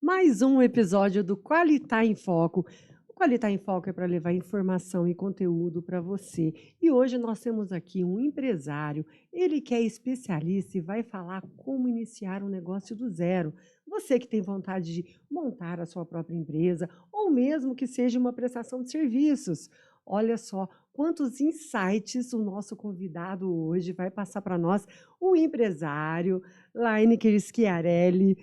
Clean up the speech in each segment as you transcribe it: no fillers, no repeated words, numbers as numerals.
Mais um episódio do Qualitar em Foco. O Qualitar em Foco é para levar informação e conteúdo para você. E hoje nós temos aqui um empresário, ele que é especialista e vai falar como iniciar um negócio do zero. Você que tem vontade de montar a sua própria empresa ou mesmo que seja uma prestação de serviços. Olha só quantos insights o nosso convidado hoje vai passar para nós, o empresário Lineker Schiarelli.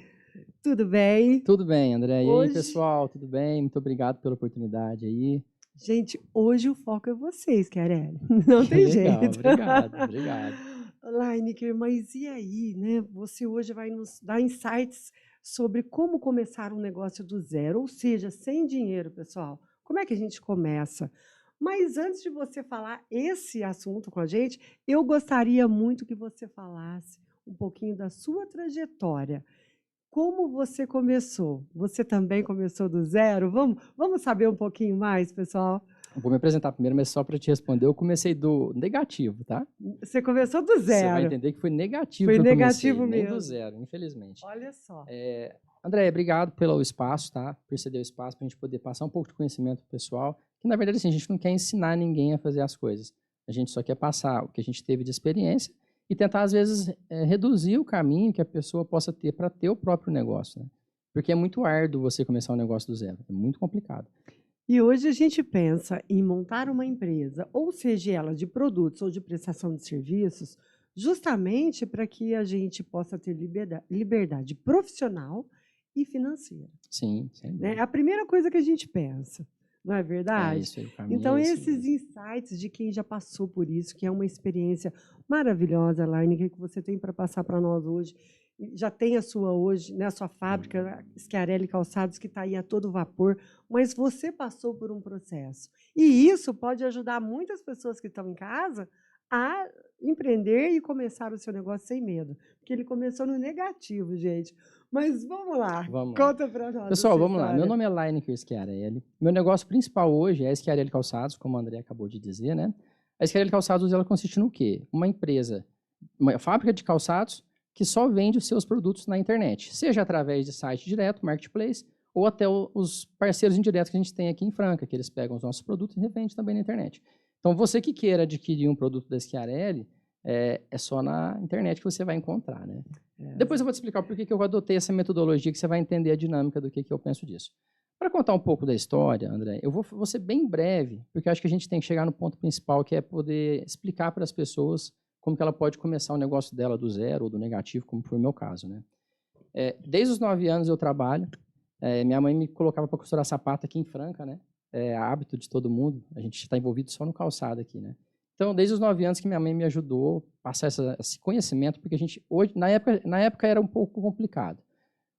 Tudo bem? Tudo bem, André. E aí, Hoje, pessoal, tudo bem? Muito obrigado pela oportunidade aí. gente, hoje o foco é vocês, Chiarelli. Não Que tem legal, jeito. obrigado, obrigado. Lineker, mas e aí, né? Você hoje vai nos dar insights sobre como começar um negócio do zero, ou seja, sem dinheiro, pessoal. Como é que a gente começa? Mas antes de você falar esse assunto com a gente, eu gostaria muito que você falasse um pouquinho da sua trajetória. Como você começou? Você também começou do zero? Vamos saber um pouquinho mais, pessoal? Vou me apresentar primeiro, mas só para te responder, eu comecei do negativo, tá? Você começou do Você vai zero. entender que foi negativo Foi que eu comecei, negativo nem do mesmo. zero, infelizmente. Olha só. André, obrigado pelo espaço, tá? Por ceder o espaço para a gente poder passar um pouco de conhecimento pro pessoal, que na verdade assim, a gente não quer ensinar ninguém a fazer as coisas. A gente só quer passar o que a gente teve de experiência e tentar, às vezes, reduzir o caminho que a pessoa possa ter para ter o próprio negócio, né? Porque é muito árduo você começar um negócio do zero, é muito complicado. E hoje a gente pensa em montar uma empresa, ou seja ela de produtos ou de prestação de serviços, justamente para que a gente possa ter liberdade profissional e financeira. Sim, sem Né? É dúvida. a primeira coisa que a gente pensa, não é É verdade? isso aí, o caminho Então, é esse esses mesmo. insights de quem já passou por isso, que é uma experiência maravilhosa, Laine, que você tem para passar para nós hoje. Já tem a sua hoje, né, a sua fábrica, Schiarelli Calçados, que está aí a todo vapor, mas você passou por um processo. E isso pode ajudar muitas pessoas que estão em casa a empreender e começar o seu negócio sem medo. Porque ele começou no negativo, gente. Mas vamos lá, Vamos lá. conta para nós a Pessoal, sua vamos lá. Meu história. nome é Lineker Schiarelli. Meu negócio principal hoje é a Schiarelli Calçados, como o André acabou de dizer, né? A Schiarelli Calçados, ela consiste no quê? Uma empresa, uma fábrica de calçados que só vende os seus produtos na internet, seja através de site direto, marketplace, ou até os parceiros indiretos que a gente tem aqui em Franca, que eles pegam os nossos produtos e revendem também na internet. Então, você que queira adquirir um produto da Schiarelli, é só na internet que você vai encontrar, né? Depois eu vou te explicar por que eu adotei essa metodologia, que você vai entender a dinâmica do que eu penso disso. Para contar um pouco da história, André, eu vou ser bem breve, porque eu acho que a gente tem que chegar no ponto principal, que é poder explicar para as pessoas como que ela pode começar o negócio dela do zero ou do negativo, como foi o meu caso, né? Desde os 9 anos eu trabalho. Minha mãe me colocava para costurar sapato aqui em Franca, né? É hábito de todo mundo. A gente está envolvido só no calçado aqui, né? Então, desde os 9 anos que minha mãe me ajudou a passar esse conhecimento, porque a gente hoje, na época era um pouco complicado.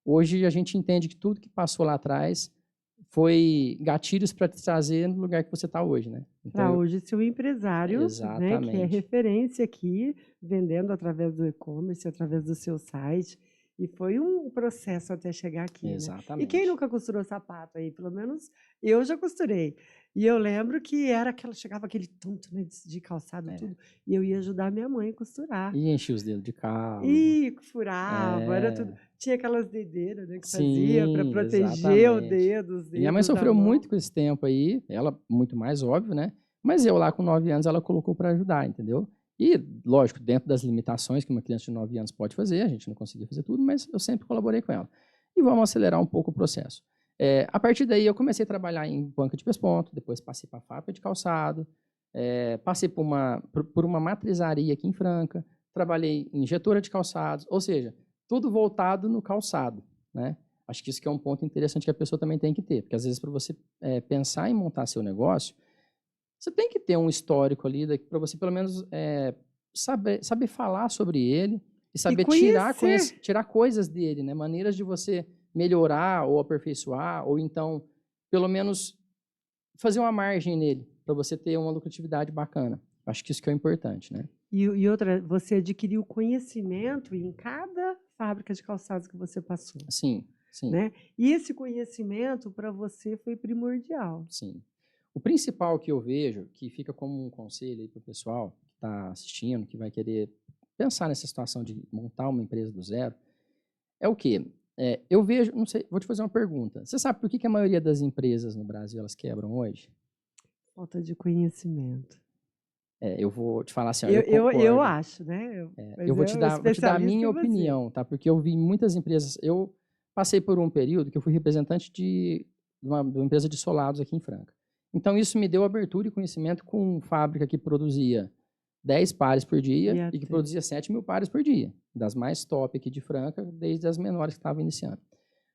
Hoje a gente entende que tudo que passou lá atrás foi gatilhos para te trazer no lugar que você está hoje, né? Então, Para hoje ser um empresário, né, que é exatamente, referência aqui, vendendo através do e-commerce, através do seu site. E foi um processo até chegar aqui, né? E quem exatamente. nunca costurou sapato aí? Pelo menos eu já costurei. E eu lembro que era aquela, chegava aquele tanto, né, de calçado, É. tudo, e eu ia ajudar minha mãe a costurar. E enchi os dedos de calo. E furava, era tudo. É, Tinha aquelas dedeiras, né, que fazia para sim, proteger o exatamente. dedo, os E minha mãe dedos da sofreu mão. muito com esse tempo aí, ela muito mais óbvio, né? Mas eu lá com 9 anos ela colocou para ajudar, entendeu? E, lógico, dentro das limitações que uma criança de 9 anos pode fazer, a gente não conseguia fazer tudo, mas eu sempre colaborei com ela. E vamos acelerar um pouco o processo. A partir daí eu comecei a trabalhar em banca de pesponto, depois passei para a fábrica de calçado, passei por uma matrizaria aqui em Franca, trabalhei em injetora de calçados, ou seja, tudo voltado no calçado, né? Acho que isso que é um ponto interessante que a pessoa também tem que ter, porque às vezes para você pensar em montar seu negócio, você tem que ter um histórico ali para você pelo menos saber falar sobre ele e E saber conhecer. tirar coisas dele, né? Maneiras de você melhorar ou aperfeiçoar, ou então, pelo menos, fazer uma margem nele, para você ter uma lucratividade bacana. Acho que isso que é importante, né? E outra, você adquiriu conhecimento em cada fábrica de calçados que você passou, Sim, sim. né? E esse conhecimento para você foi primordial. Sim. O principal que eu vejo, que fica como um conselho aí para o pessoal que está assistindo, que vai querer pensar nessa situação de montar uma empresa do zero, é o quê? Eu vejo, não sei, vou te fazer uma pergunta. Você sabe por que a maioria das empresas no Brasil elas quebram hoje? Falta de conhecimento. Eu vou te falar assim, ó, Eu, eu eu, eu concordo. acho, né? Eu Mas vou é te o vou te dar a especialista minha em você. opinião, tá? Porque eu vi muitas empresas. Eu passei por um período que eu fui representante de uma empresa de solados aqui em Franca. Então, isso me deu abertura e conhecimento com fábrica que produzia 10 pares por dia E e que até. produzia 7.000 pares por dia. Das mais top aqui de Franca, desde as menores que estavam iniciando.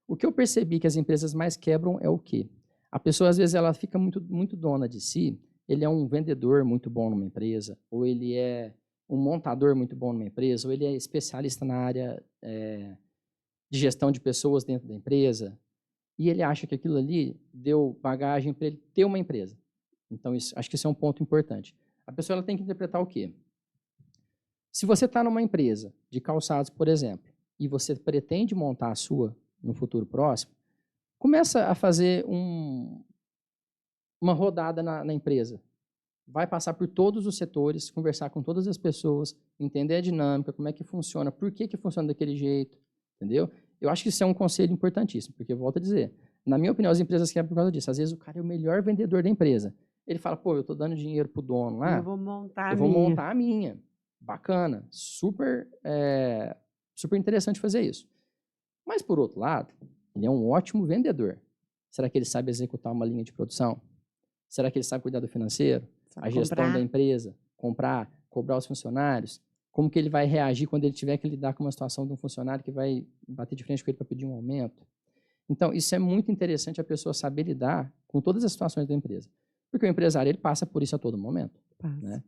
O que eu percebi que as empresas mais quebram é o quê? A pessoa, às vezes, ela fica muito, muito dona de si. Ele é um vendedor muito bom numa empresa, ou ele é um montador muito bom numa empresa, ou ele é especialista na área de gestão de pessoas dentro da empresa, e ele acha que aquilo ali deu bagagem para ele ter uma empresa. Então, acho que isso é um ponto importante. A pessoa ela tem que interpretar o quê? Se você está numa empresa de calçados, por exemplo, e você pretende montar a sua no futuro próximo, começa a fazer uma rodada na empresa. Vai passar por todos os setores, conversar com todas as pessoas, entender a dinâmica, como é que funciona, por que funciona daquele jeito, entendeu? Eu acho que isso é um conselho importantíssimo, porque eu volto a dizer, na minha opinião, as empresas quebram por causa disso. Às vezes o cara é o melhor vendedor da empresa. Ele fala, pô, eu estou dando dinheiro pro dono E eu lá, vou montar a eu vou minha. montar a minha. Bacana, super interessante fazer isso. Mas, por outro lado, ele é um ótimo vendedor. Será que ele sabe executar uma linha de produção? Será que ele sabe cuidar do financeiro? Sabe A gestão da comprar? empresa? Comprar, cobrar os funcionários? Como que ele vai reagir quando ele tiver que lidar com uma situação de um funcionário que vai bater de frente com ele para pedir um aumento? Então, isso é muito interessante a pessoa saber lidar com todas as situações da empresa. Porque o empresário, ele passa por isso a todo momento, Passa. né?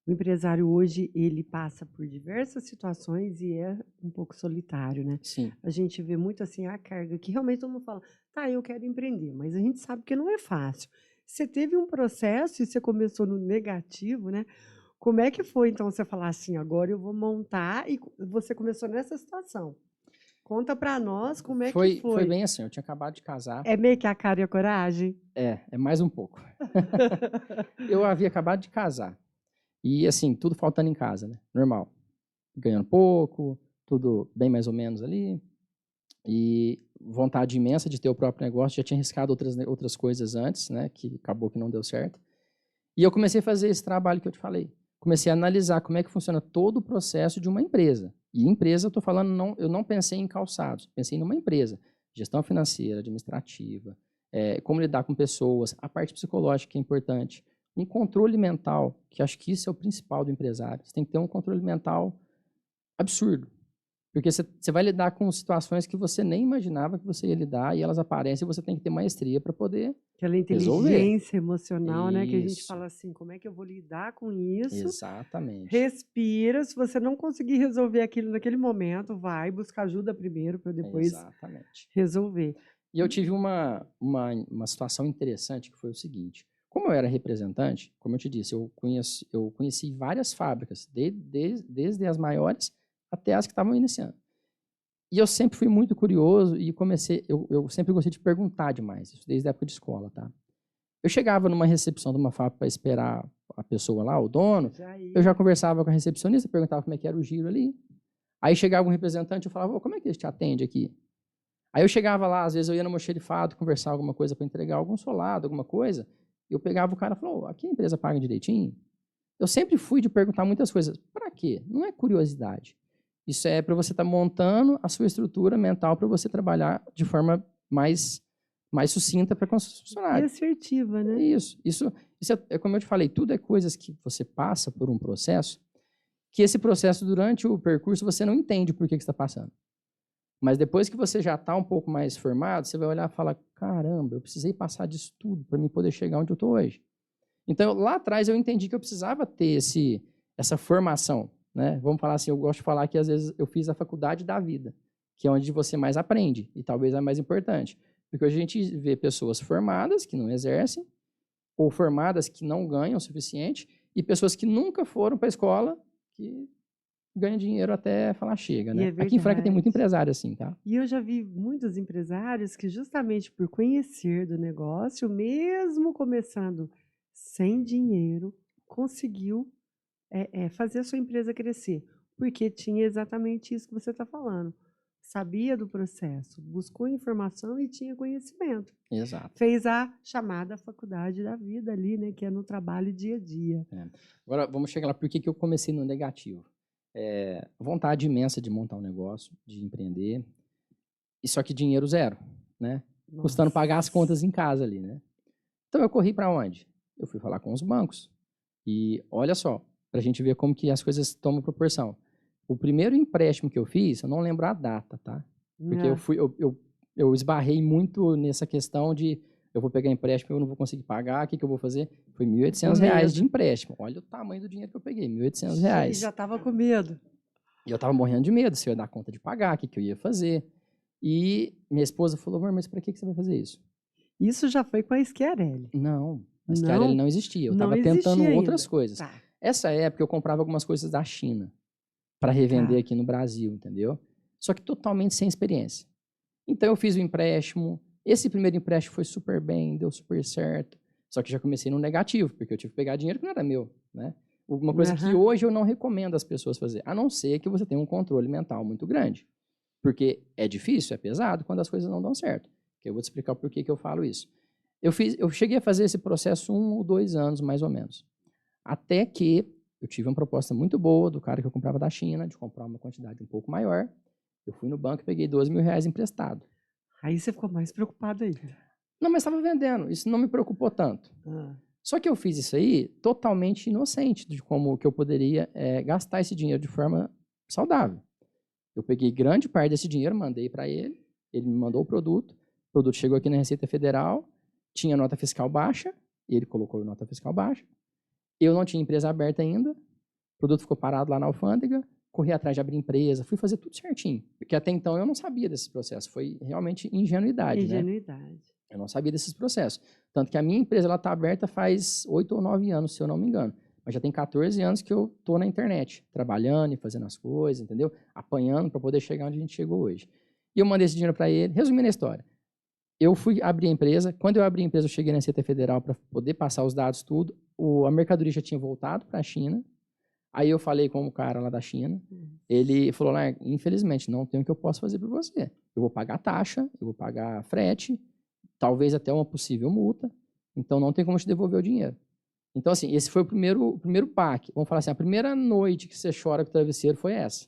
O empresário hoje, ele passa por diversas situações e é um pouco solitário, né? Sim. A gente vê muito assim a carga, que realmente todo mundo fala, tá, eu quero empreender, mas a gente sabe que não é fácil. Você teve um processo e você começou no negativo, né? Como é que foi, então, você falar assim, agora eu vou montar e você começou nessa situação? Conta para nós como é que Foi foi. bem assim, eu tinha acabado de casar. É meio que a cara e a coragem? É mais um pouco. Eu havia acabado de casar. E assim, tudo faltando em casa, né? Normal. Ganhando pouco, tudo bem mais ou menos ali. E vontade imensa de ter o próprio negócio. Já tinha arriscado outras coisas antes, né? Que acabou que não deu certo. E eu comecei a fazer esse trabalho que eu te falei. Comecei a analisar como é que funciona todo o processo de uma empresa. E empresa, eu estou falando, não, eu não pensei em calçados, pensei numa empresa. Gestão financeira, administrativa, como lidar com pessoas, a parte psicológica que é importante. Um controle mental, que acho que isso é o principal do empresário. Você tem que ter um controle mental absurdo. Porque você vai lidar com situações que você nem imaginava que você ia lidar e elas aparecem e você tem que ter maestria para poder Aquela resolver. inteligência emocional, né? Que a gente Isso, fala assim, como é que eu vou lidar com isso? exatamente. Respira, se você não conseguir resolver aquilo naquele momento, vai buscar ajuda primeiro para depois Exatamente. resolver. E eu tive uma situação interessante que foi o seguinte. Como eu era representante, como eu te disse, eu conheci várias fábricas, desde as maiores até as que estavam iniciando. E eu sempre fui muito curioso e eu sempre gostei de perguntar demais, isso desde a época de escola, tá? Eu chegava numa recepção de uma fábrica para esperar a pessoa lá, o dono, eu já conversava com a recepcionista, perguntava como é que era o giro ali. Aí chegava um representante, eu falava, como é que eles te atendem aqui? Aí eu chegava lá, às vezes eu ia no almoxarifado conversar alguma coisa para entregar algum solado, alguma coisa, eu pegava o cara e falava, aqui a empresa paga direitinho? Eu sempre fui de perguntar muitas coisas. Para quê? Não é curiosidade. Isso é para você estar montando a sua estrutura mental para você trabalhar de forma mais sucinta para com os E funcionários. assertiva, né? Isso como eu te falei, tudo é coisas que você passa por um processo, que esse processo, durante o percurso, você não entende por que está passando. Mas depois que você já está um pouco mais formado, você vai olhar e falar, caramba, eu precisei passar disso tudo para mim poder chegar onde eu estou hoje. Então, lá atrás, eu entendi que eu precisava ter essa formação. Né? Vamos falar assim, eu gosto de falar que às vezes eu fiz a faculdade da vida, que é onde você mais aprende, e talvez é mais importante. Porque hoje a gente vê pessoas formadas que não exercem, ou formadas que não ganham o suficiente, e pessoas que nunca foram para a escola, que ganham dinheiro até falar chega, E né? é Aqui em Franca tem muito verdade. empresário assim, tá? E eu já vi muitos empresários que, justamente por conhecer do negócio, mesmo começando sem dinheiro, conseguiu fazer a sua empresa crescer, porque tinha exatamente isso que você está falando. sabia do processo, buscou informação e tinha conhecimento. Exato. Fez a chamada faculdade da vida ali, né, que é no trabalho dia a dia. Agora, vamos chegar lá. Por que eu comecei no negativo? Vontade imensa de montar um negócio, de empreender, e só que dinheiro zero, né? Custando pagar as contas em casa ali, né? Então, eu corri para onde? Eu fui falar com os bancos. E olha só, para a gente ver como que as coisas tomam proporção. O primeiro empréstimo que eu fiz, eu não lembro a data, tá? Porque eu esbarrei muito nessa questão de eu vou pegar empréstimo, eu não vou conseguir pagar, o que eu vou fazer? Foi R$ 1.800 de empréstimo. Olha o tamanho do dinheiro que eu peguei, R$ 1.800. E já estava com medo. E eu estava morrendo de medo se eu ia dar conta de pagar, o que eu ia fazer. E minha esposa falou, amor, mas para que você vai fazer isso? Isso já foi com a Schiarelli. Não, a Schiarelli não existia. Eu estava tentando outras coisas. Tá. Essa época eu comprava algumas coisas da China para revender aqui no Brasil, entendeu? Só que totalmente sem experiência. Então eu fiz o empréstimo. Esse primeiro empréstimo foi super bem, deu super certo. Só que já comecei no negativo, porque eu tive que pegar dinheiro que não era meu, né? Uma coisa que hoje eu não recomendo as pessoas fazer, a não ser que você tenha um controle mental muito grande. Porque é difícil, é pesado quando as coisas não dão certo. Eu vou te explicar o porquê que eu falo isso. Eu cheguei a fazer esse processo 1 ou 2 anos, mais ou menos. Até que eu tive uma proposta muito boa do cara que eu comprava da China, de comprar uma quantidade um pouco maior. Eu fui no banco e peguei R$ 12.000 emprestado. Aí você ficou mais preocupado ainda. Não, mas estava vendendo. Isso não me preocupou tanto. Só que eu fiz isso aí totalmente inocente de como que eu poderia gastar esse dinheiro de forma saudável. Eu peguei grande parte desse dinheiro, mandei para ele me mandou o produto chegou aqui na Receita Federal, tinha nota fiscal baixa, ele colocou nota fiscal baixa, eu não tinha empresa aberta ainda, o produto ficou parado lá na alfândega, corri atrás de abrir empresa, fui fazer tudo certinho, porque até então eu não sabia desse processo, foi realmente ingenuidade, né? Eu não sabia desses processos. Tanto que a minha empresa está aberta faz 8 ou 9 anos, se eu não me engano. Mas já tem 14 anos que eu estou na internet, trabalhando e fazendo as coisas, entendeu? Apanhando para poder chegar onde a gente chegou hoje. E eu mandei esse dinheiro para ele. Resumindo a história, eu fui abrir a empresa. Quando eu abri a empresa, eu cheguei na Receita Federal para poder passar os dados, tudo. A mercadoria já tinha voltado para a China. Aí eu falei com o cara lá da China. Ele falou, infelizmente, não tem o que eu posso fazer por você. Eu vou pagar taxa, eu vou pagar frete, talvez até uma possível multa. Então, não tem como te devolver o dinheiro. Então, assim, esse foi o primeiro PAC. Vamos falar assim, a primeira noite que você chora com o travesseiro foi essa.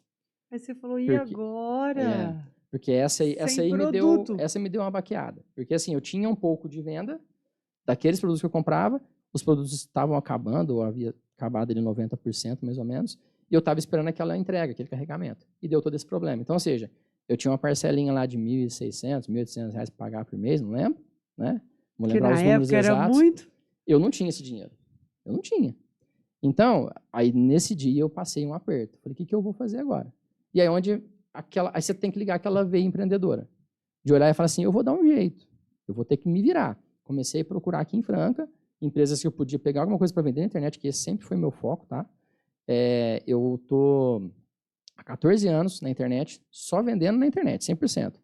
Aí você falou, e agora? Porque essa aí me deu uma baqueada. Porque, assim, eu tinha um pouco de venda daqueles produtos que eu comprava, os produtos estavam acabando, ou havia acabado ali 90%, mais ou menos, e eu estava esperando aquela entrega, aquele carregamento. E deu todo esse problema. Então, ou seja, eu tinha uma parcelinha lá de R$ 1.600, R$ 1.800 para pagar por mês, não lembro, né? Vou lembrar os números exatos. Era muito. Eu não tinha esse dinheiro. Eu não tinha. Então, aí nesse dia eu passei um aperto. Falei, o que eu vou fazer agora? E aí aí você tem que ligar aquela veia empreendedora. De olhar e falar assim, eu vou dar um jeito. Eu vou ter que me virar. Comecei a procurar aqui em Franca, empresas que eu podia pegar alguma coisa para vender na internet, que esse sempre foi meu foco, tá? Eu estou há 14 anos na internet, só vendendo na internet, 100%.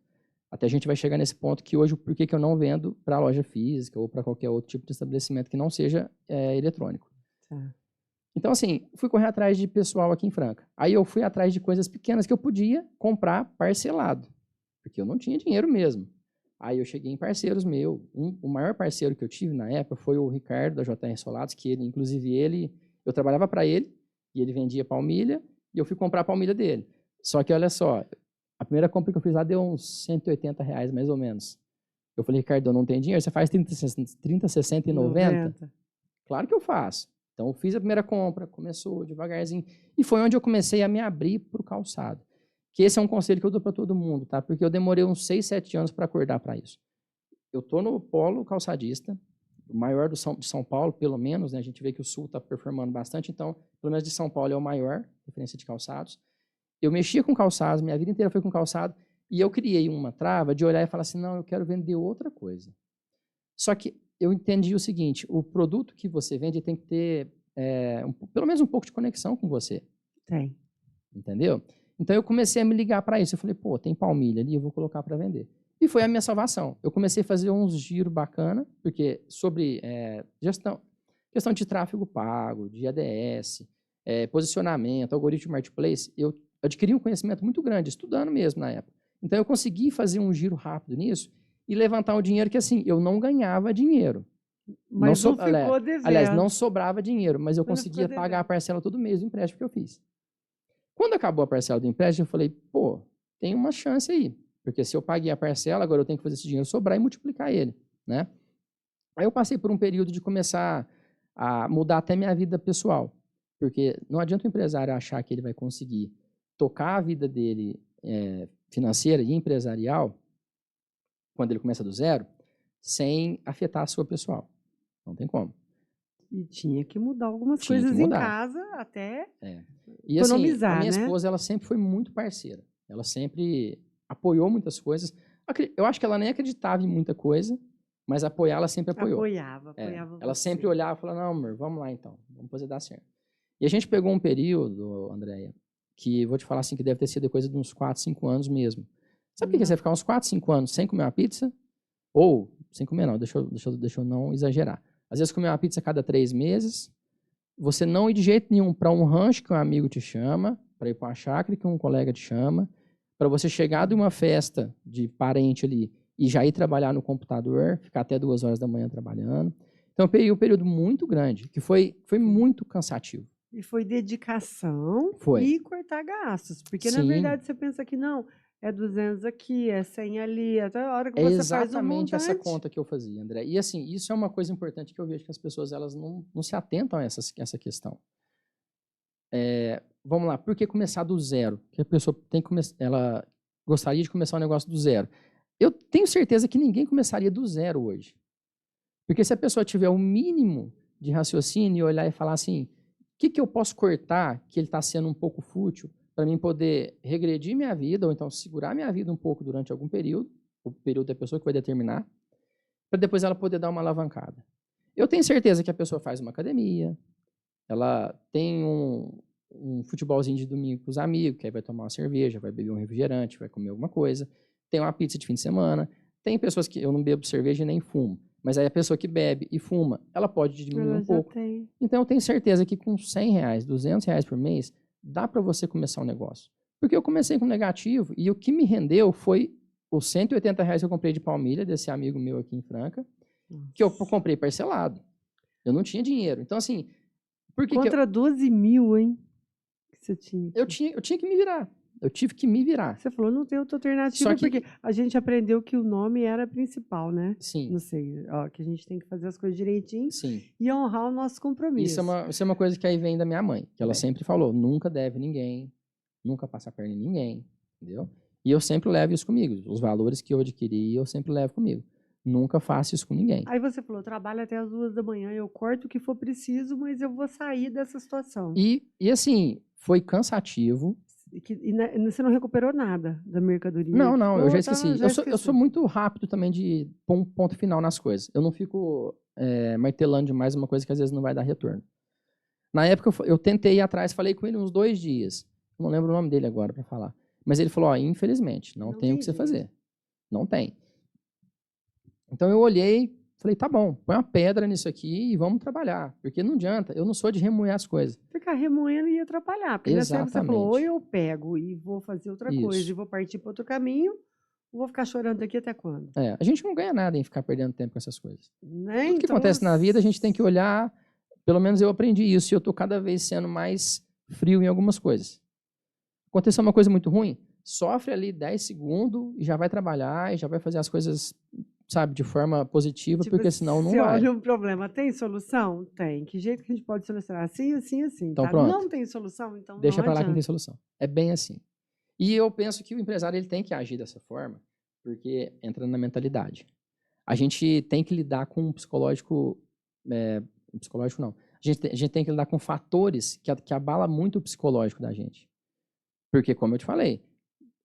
Até a gente vai chegar nesse ponto que hoje, por que eu não vendo para loja física ou para qualquer outro tipo de estabelecimento que não seja eletrônico. Então, assim, fui correr atrás de pessoal aqui em Franca. Aí eu fui atrás de coisas pequenas que eu podia comprar parcelado, porque eu não tinha dinheiro mesmo. Aí eu cheguei em parceiros meus. O maior parceiro que eu tive na época foi o Ricardo, da JR Solados, que eu trabalhava para ele, e ele vendia palmilha, e eu fui comprar a palmilha dele. Só que, olha só, a primeira compra que eu fiz lá deu uns R$ 180, mais ou menos. Eu falei, Ricardo, eu não tenho dinheiro, você faz 30, 60 e 90? Claro que eu faço. Então, eu fiz a primeira compra, começou devagarzinho, e foi onde eu comecei a me abrir para o calçado. Que esse é um conselho que eu dou para todo mundo, tá? Porque eu demorei uns 6, 7 anos para acordar para isso. Eu estou no polo calçadista, o maior de São Paulo, pelo menos, né? A gente vê que o Sul está performando bastante, então, pelo menos de São Paulo é o maior, referência de calçados. Eu mexia com calçados, minha vida inteira foi com calçado, e eu criei uma trava de olhar e falar assim, não, eu quero vender outra coisa. Só que eu entendi o seguinte, o produto que você vende tem que ter pelo menos um pouco de conexão com você. Tem. Entendeu? Então eu comecei a me ligar para isso. Eu falei, tem palmilha ali, eu vou colocar para vender. E foi a minha salvação. Eu comecei a fazer uns giros bacana, porque sobre questão de tráfego pago, de ADS, posicionamento, algoritmo marketplace, eu adquiri um conhecimento muito grande, estudando mesmo na época. Então, eu consegui fazer um giro rápido nisso e levantar um dinheiro que, assim, eu não ganhava dinheiro. Mas não ficou Aliás, não devendo. sobrava dinheiro, mas eu Mas não ficou conseguia pagar a devendo. parcela todo mês do empréstimo que eu fiz. Quando acabou a parcela do empréstimo, eu falei, pô, tem uma chance aí. Porque se eu paguei a parcela, agora eu tenho que fazer esse dinheiro sobrar e multiplicar ele, né? Aí eu passei por um período de começar a mudar até minha vida pessoal. Porque não adianta o empresário achar que ele vai conseguir tocar a vida dele financeira e empresarial, quando ele começa do zero, sem afetar a sua pessoal. Não tem como. E tinha que mudar algumas Tinha que coisas em mudar. casa até E assim, a economizar, minha né? esposa, ela sempre foi muito parceira. Ela sempre apoiou muitas coisas. Eu acho que ela nem acreditava em muita coisa, mas apoiar ela sempre apoiou. Apoiava Ela você. sempre olhava e falava, não, amor, vamos lá então, vamos fazer dar certo. E a gente pegou um período, Andréia, que vou te falar assim, que deve ter sido coisa de uns 4, 5 anos mesmo. Sabe o que é você ficar uns 4, 5 anos sem comer uma pizza? Ou, sem comer não, deixa eu não exagerar. Às vezes comer uma pizza a cada 3 meses, você não ir de jeito nenhum para um rancho que um amigo te chama, para ir para uma chácara que um colega te chama, para você chegar de uma festa de parente ali e já ir trabalhar no computador, ficar até 2 horas da manhã trabalhando. Então, eu peguei um período muito grande, que foi muito cansativo. E foi dedicação Foi. e cortar gastos. Porque, na Sim. verdade, você pensa que não, é 200 aqui, é 100 ali, até a hora que É você faz o exatamente essa montante. conta que eu fazia, André. E assim, isso é uma coisa importante que eu vejo que as pessoas elas não se atentam a essa questão. Vamos lá, por que começar do zero? Que a pessoa tem que ela gostaria de começar um negócio do zero. Eu tenho certeza que ninguém começaria do zero hoje. Porque se a pessoa tiver o mínimo de raciocínio e olhar e falar assim, o que eu posso cortar que ele está sendo um pouco fútil para mim poder regredir minha vida ou então segurar minha vida um pouco durante algum período, o período da pessoa que vai determinar, para depois ela poder dar uma alavancada. Eu tenho certeza que a pessoa faz uma academia, ela tem um futebolzinho de domingo com os amigos, que aí vai tomar uma cerveja, vai beber um refrigerante, vai comer alguma coisa, tem uma pizza de fim de semana. Tem pessoas que eu não bebo cerveja e nem fumo, mas aí a pessoa que bebe e fuma, ela pode diminuir Ela um já pouco. tem. Então eu tenho certeza que com R$100, R$200 por mês, dá para você começar um negócio. Porque eu comecei com negativo e o que me rendeu foi os R$180 que eu comprei de palmilha, desse amigo meu aqui em Franca, que eu comprei parcelado. Eu não tinha dinheiro. Então, assim, por que Contra 12 mil, hein? Que você tinha. eu tinha que me virar. Eu tive que me virar. Você falou, não tem outra alternativa, Só que, porque a gente aprendeu que o nome era principal, né? sim, Não sei, ó, que a gente tem que fazer as coisas direitinho sim. e honrar o nosso compromisso. Isso é uma coisa que aí vem da minha mãe, que ela sempre falou, nunca deve ninguém, nunca passa a perna em ninguém, entendeu? E eu sempre levo isso comigo. Os valores que eu adquiri, eu sempre levo comigo. Nunca faço isso com ninguém. Aí você falou, trabalho até as 2 da manhã, eu corto o que for preciso, mas eu vou sair dessa situação. E assim, foi cansativo. Você não recuperou nada da mercadoria? Não, eu já Ficou, esqueci. já Eu esqueceu. sou muito rápido também de pôr um ponto final nas coisas. Eu não fico martelando demais uma coisa que às vezes não vai dar retorno. Na época eu tentei ir atrás, falei com ele uns 2 dias. Não lembro o nome dele agora para falar. Mas ele falou, infelizmente, não tem o que você fazer. Não tem. Então eu olhei, falei, tá bom, põe uma pedra nisso aqui e vamos trabalhar. Porque não adianta, eu não sou de remoer as coisas. Ficar remoendo ia atrapalhar. Porque nessa época você falou, ou eu pego e vou fazer outra coisa e vou partir para outro caminho, ou vou ficar chorando aqui até quando? A gente não ganha nada em ficar perdendo tempo com essas coisas. Né? Tudo que acontece na vida, a gente tem que olhar, pelo menos eu aprendi isso, e eu estou cada vez sendo mais frio em algumas coisas. Aconteceu uma coisa muito ruim, sofre ali 10 segundos e já vai trabalhar e já vai fazer as coisas, sabe, de forma positiva, Tipo, porque senão não você vai. olha um problema, tem solução? Tem. Que jeito que a gente pode solucionar? Assim, assim, assim. Então Tá? pronto. Não tem solução, então Deixa não para lá que não adianta. tem solução. É bem assim. E eu penso que o empresário ele tem que agir dessa forma, porque entra na mentalidade. A gente tem que lidar com um psicológico, psicológico não. A gente tem que lidar com fatores que abala muito o psicológico da gente. Porque, como eu te falei,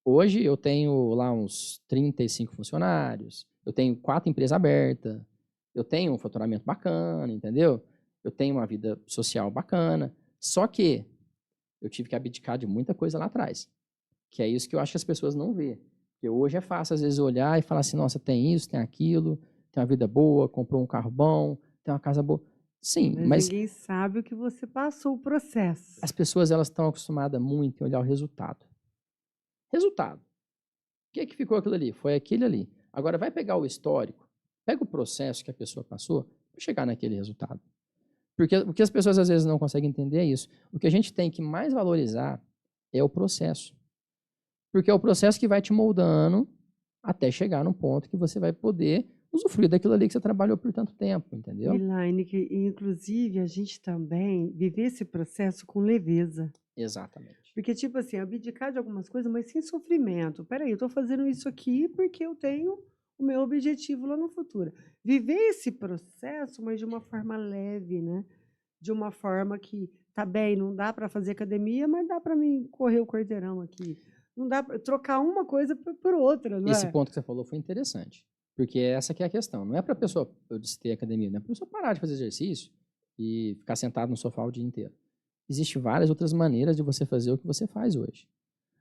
hoje eu tenho lá uns 35 funcionários, eu tenho 4 empresas abertas, eu tenho um faturamento bacana, entendeu? Eu tenho uma vida social bacana, só que eu tive que abdicar de muita coisa lá atrás, que é isso que eu acho que as pessoas não vê. Porque hoje é fácil, às vezes, olhar e falar assim, nossa, tem isso, tem aquilo, tem uma vida boa, comprou um carro bom, tem uma casa boa. Sim, mas ninguém sabe o que você passou, o processo. as pessoas elas estão acostumadas muito em olhar o resultado. Resultado. que ficou aquilo ali? Foi aquele ali. Agora, vai pegar o histórico, pega o processo que a pessoa passou para chegar naquele resultado. Porque o que as pessoas às vezes não conseguem entender é isso. O que a gente tem que mais valorizar é o processo. Porque é o processo que vai te moldando até chegar num ponto que você vai poder usufruir daquilo ali que você trabalhou por tanto tempo, entendeu? Elaine, que inclusive a gente também viver esse processo com leveza. Exatamente. Porque, tipo assim, abdicar de algumas coisas, mas sem sofrimento. Espera aí, eu estou fazendo isso aqui porque eu tenho o meu objetivo lá no futuro. Viver esse processo, mas de uma forma leve, né? De uma forma que, tá bem, não dá para fazer academia, mas dá para mim correr o quarteirão aqui. Não dá para trocar uma coisa por outra, não Esse é? ponto que você falou foi interessante. Porque essa que é a questão. Não é para a pessoa, eu disse ter academia, não é para a pessoa parar de fazer exercício e ficar sentado no sofá o dia inteiro. Existem várias outras maneiras de você fazer o que você faz hoje.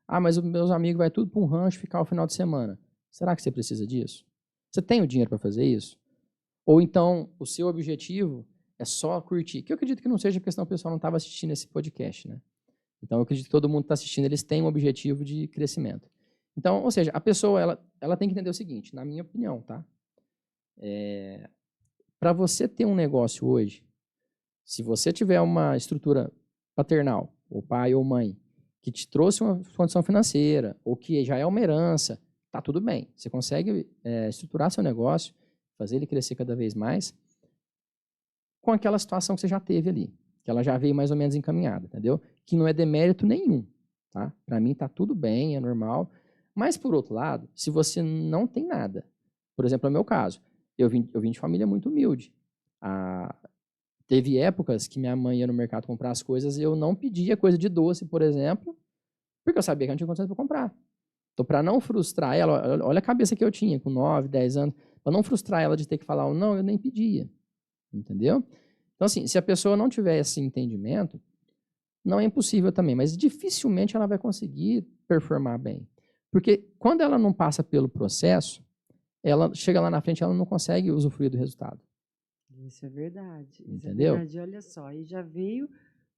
Ah, mas os meus amigos vai tudo para um rancho ficar o final de semana. Será que você precisa disso? Você tem o dinheiro para fazer isso? Ou então, o seu objetivo é só curtir? Que eu acredito que não seja porque senão o pessoal não estava assistindo esse podcast, né? Então, eu acredito que todo mundo está assistindo, eles têm um objetivo de crescimento. Então, ou seja, a pessoa, ela tem que entender o seguinte, na minha opinião, tá? Para você ter um negócio hoje, se você tiver uma estrutura paternal, ou pai ou mãe, que te trouxe uma condição financeira, ou que já é uma herança, tá tudo bem. Você consegue estruturar seu negócio, fazer ele crescer cada vez mais, com aquela situação que você já teve ali, que ela já veio mais ou menos encaminhada, entendeu? Que não é demérito nenhum, tá? Para mim tá tudo bem, é normal. Mas, por outro lado, se você não tem nada, por exemplo, no meu caso, eu vim de família muito humilde. Ah, teve épocas que minha mãe ia no mercado comprar as coisas e eu não pedia coisa de doce, por exemplo, porque eu sabia que eu não tinha condições para comprar. Então, para não frustrar ela, olha a cabeça que eu tinha com 9, 10 anos, para não frustrar ela de ter que falar um não, eu nem pedia, entendeu? Então, assim, se a pessoa não tiver esse entendimento, não é impossível também, mas dificilmente ela vai conseguir performar bem. Porque quando ela não passa pelo processo, ela chega lá na frente, ela não consegue usufruir do resultado. Isso é verdade, isso é Entendeu? verdade. Olha só, e já veio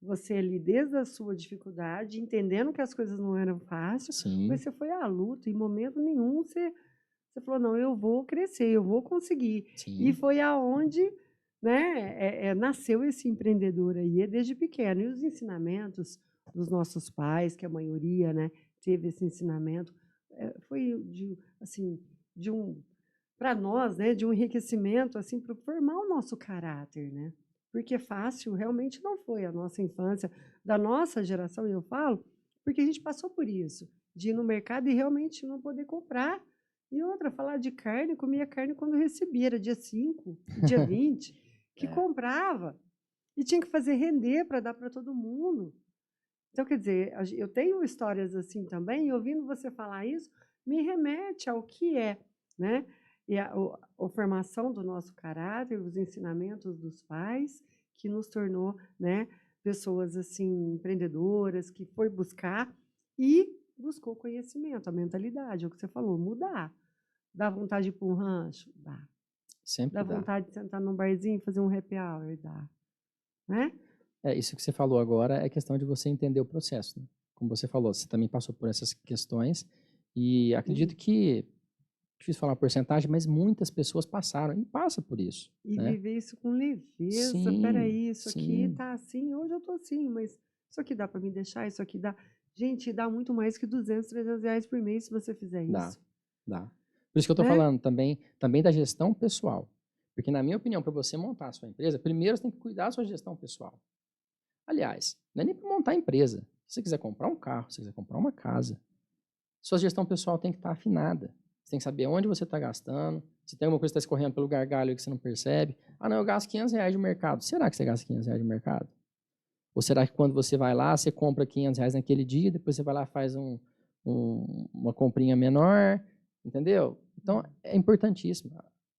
você ali desde a sua dificuldade, entendendo que as coisas não eram fáceis, mas Sim, você foi à luta, em momento nenhum você falou, não, eu vou crescer, eu vou conseguir. E sim. foi aonde, né, nasceu esse empreendedor aí, é desde pequeno. E os ensinamentos dos nossos pais, que a maioria, né, teve esse ensinamento, foi de, assim, de um para nós, né, de um enriquecimento assim para formar o nosso caráter, né? Porque fácil realmente não foi a nossa infância, da nossa geração, eu falo, porque a gente passou por isso, de ir no mercado e realmente não poder comprar. E outra, falar de carne, comia carne quando recebia, era dia 5, dia 20, que É. comprava e tinha que fazer render para dar para todo mundo. Então, quer dizer, eu tenho histórias assim também, e ouvindo você falar isso, me remete ao que é, né? E a formação do nosso caráter, os ensinamentos dos pais, que nos tornou, né, pessoas assim, empreendedoras, que foi buscar e buscou conhecimento, a mentalidade, é o que você falou, mudar. Dá vontade de ir para um rancho? Dá. Dá Sempre dá. vontade de sentar num barzinho e fazer um happy hour? Dá. Né? É, isso que você falou agora é questão de você entender o processo, né? Como você falou, você também passou por essas questões e acredito Uhum. que, difícil falar uma porcentagem, mas muitas pessoas passaram e passam por isso, E né? viver isso com leveza. Sim, Peraí, isso aqui sim, tá assim, hoje eu tô assim, mas isso aqui dá para me deixar, isso aqui dá. Gente, dá muito mais que 200, 300 reais por mês se você fizer dá, isso, dá. Por isso que eu estou né? falando também da gestão pessoal. Porque, na minha opinião, para você montar a sua empresa, primeiro você tem que cuidar da sua gestão pessoal. Aliás, não é nem para montar a empresa. Se você quiser comprar um carro, se você quiser comprar uma casa, sua gestão pessoal tem que estar afinada. Você tem que saber onde você está gastando, se tem alguma coisa que está escorrendo pelo gargalho que você não percebe. Ah, não, eu gasto 500 reais de mercado. Será que você gasta 500 reais de mercado? Ou será que quando você vai lá, você compra 500 reais naquele dia, depois você vai lá e faz uma comprinha menor, entendeu? Então, é importantíssimo.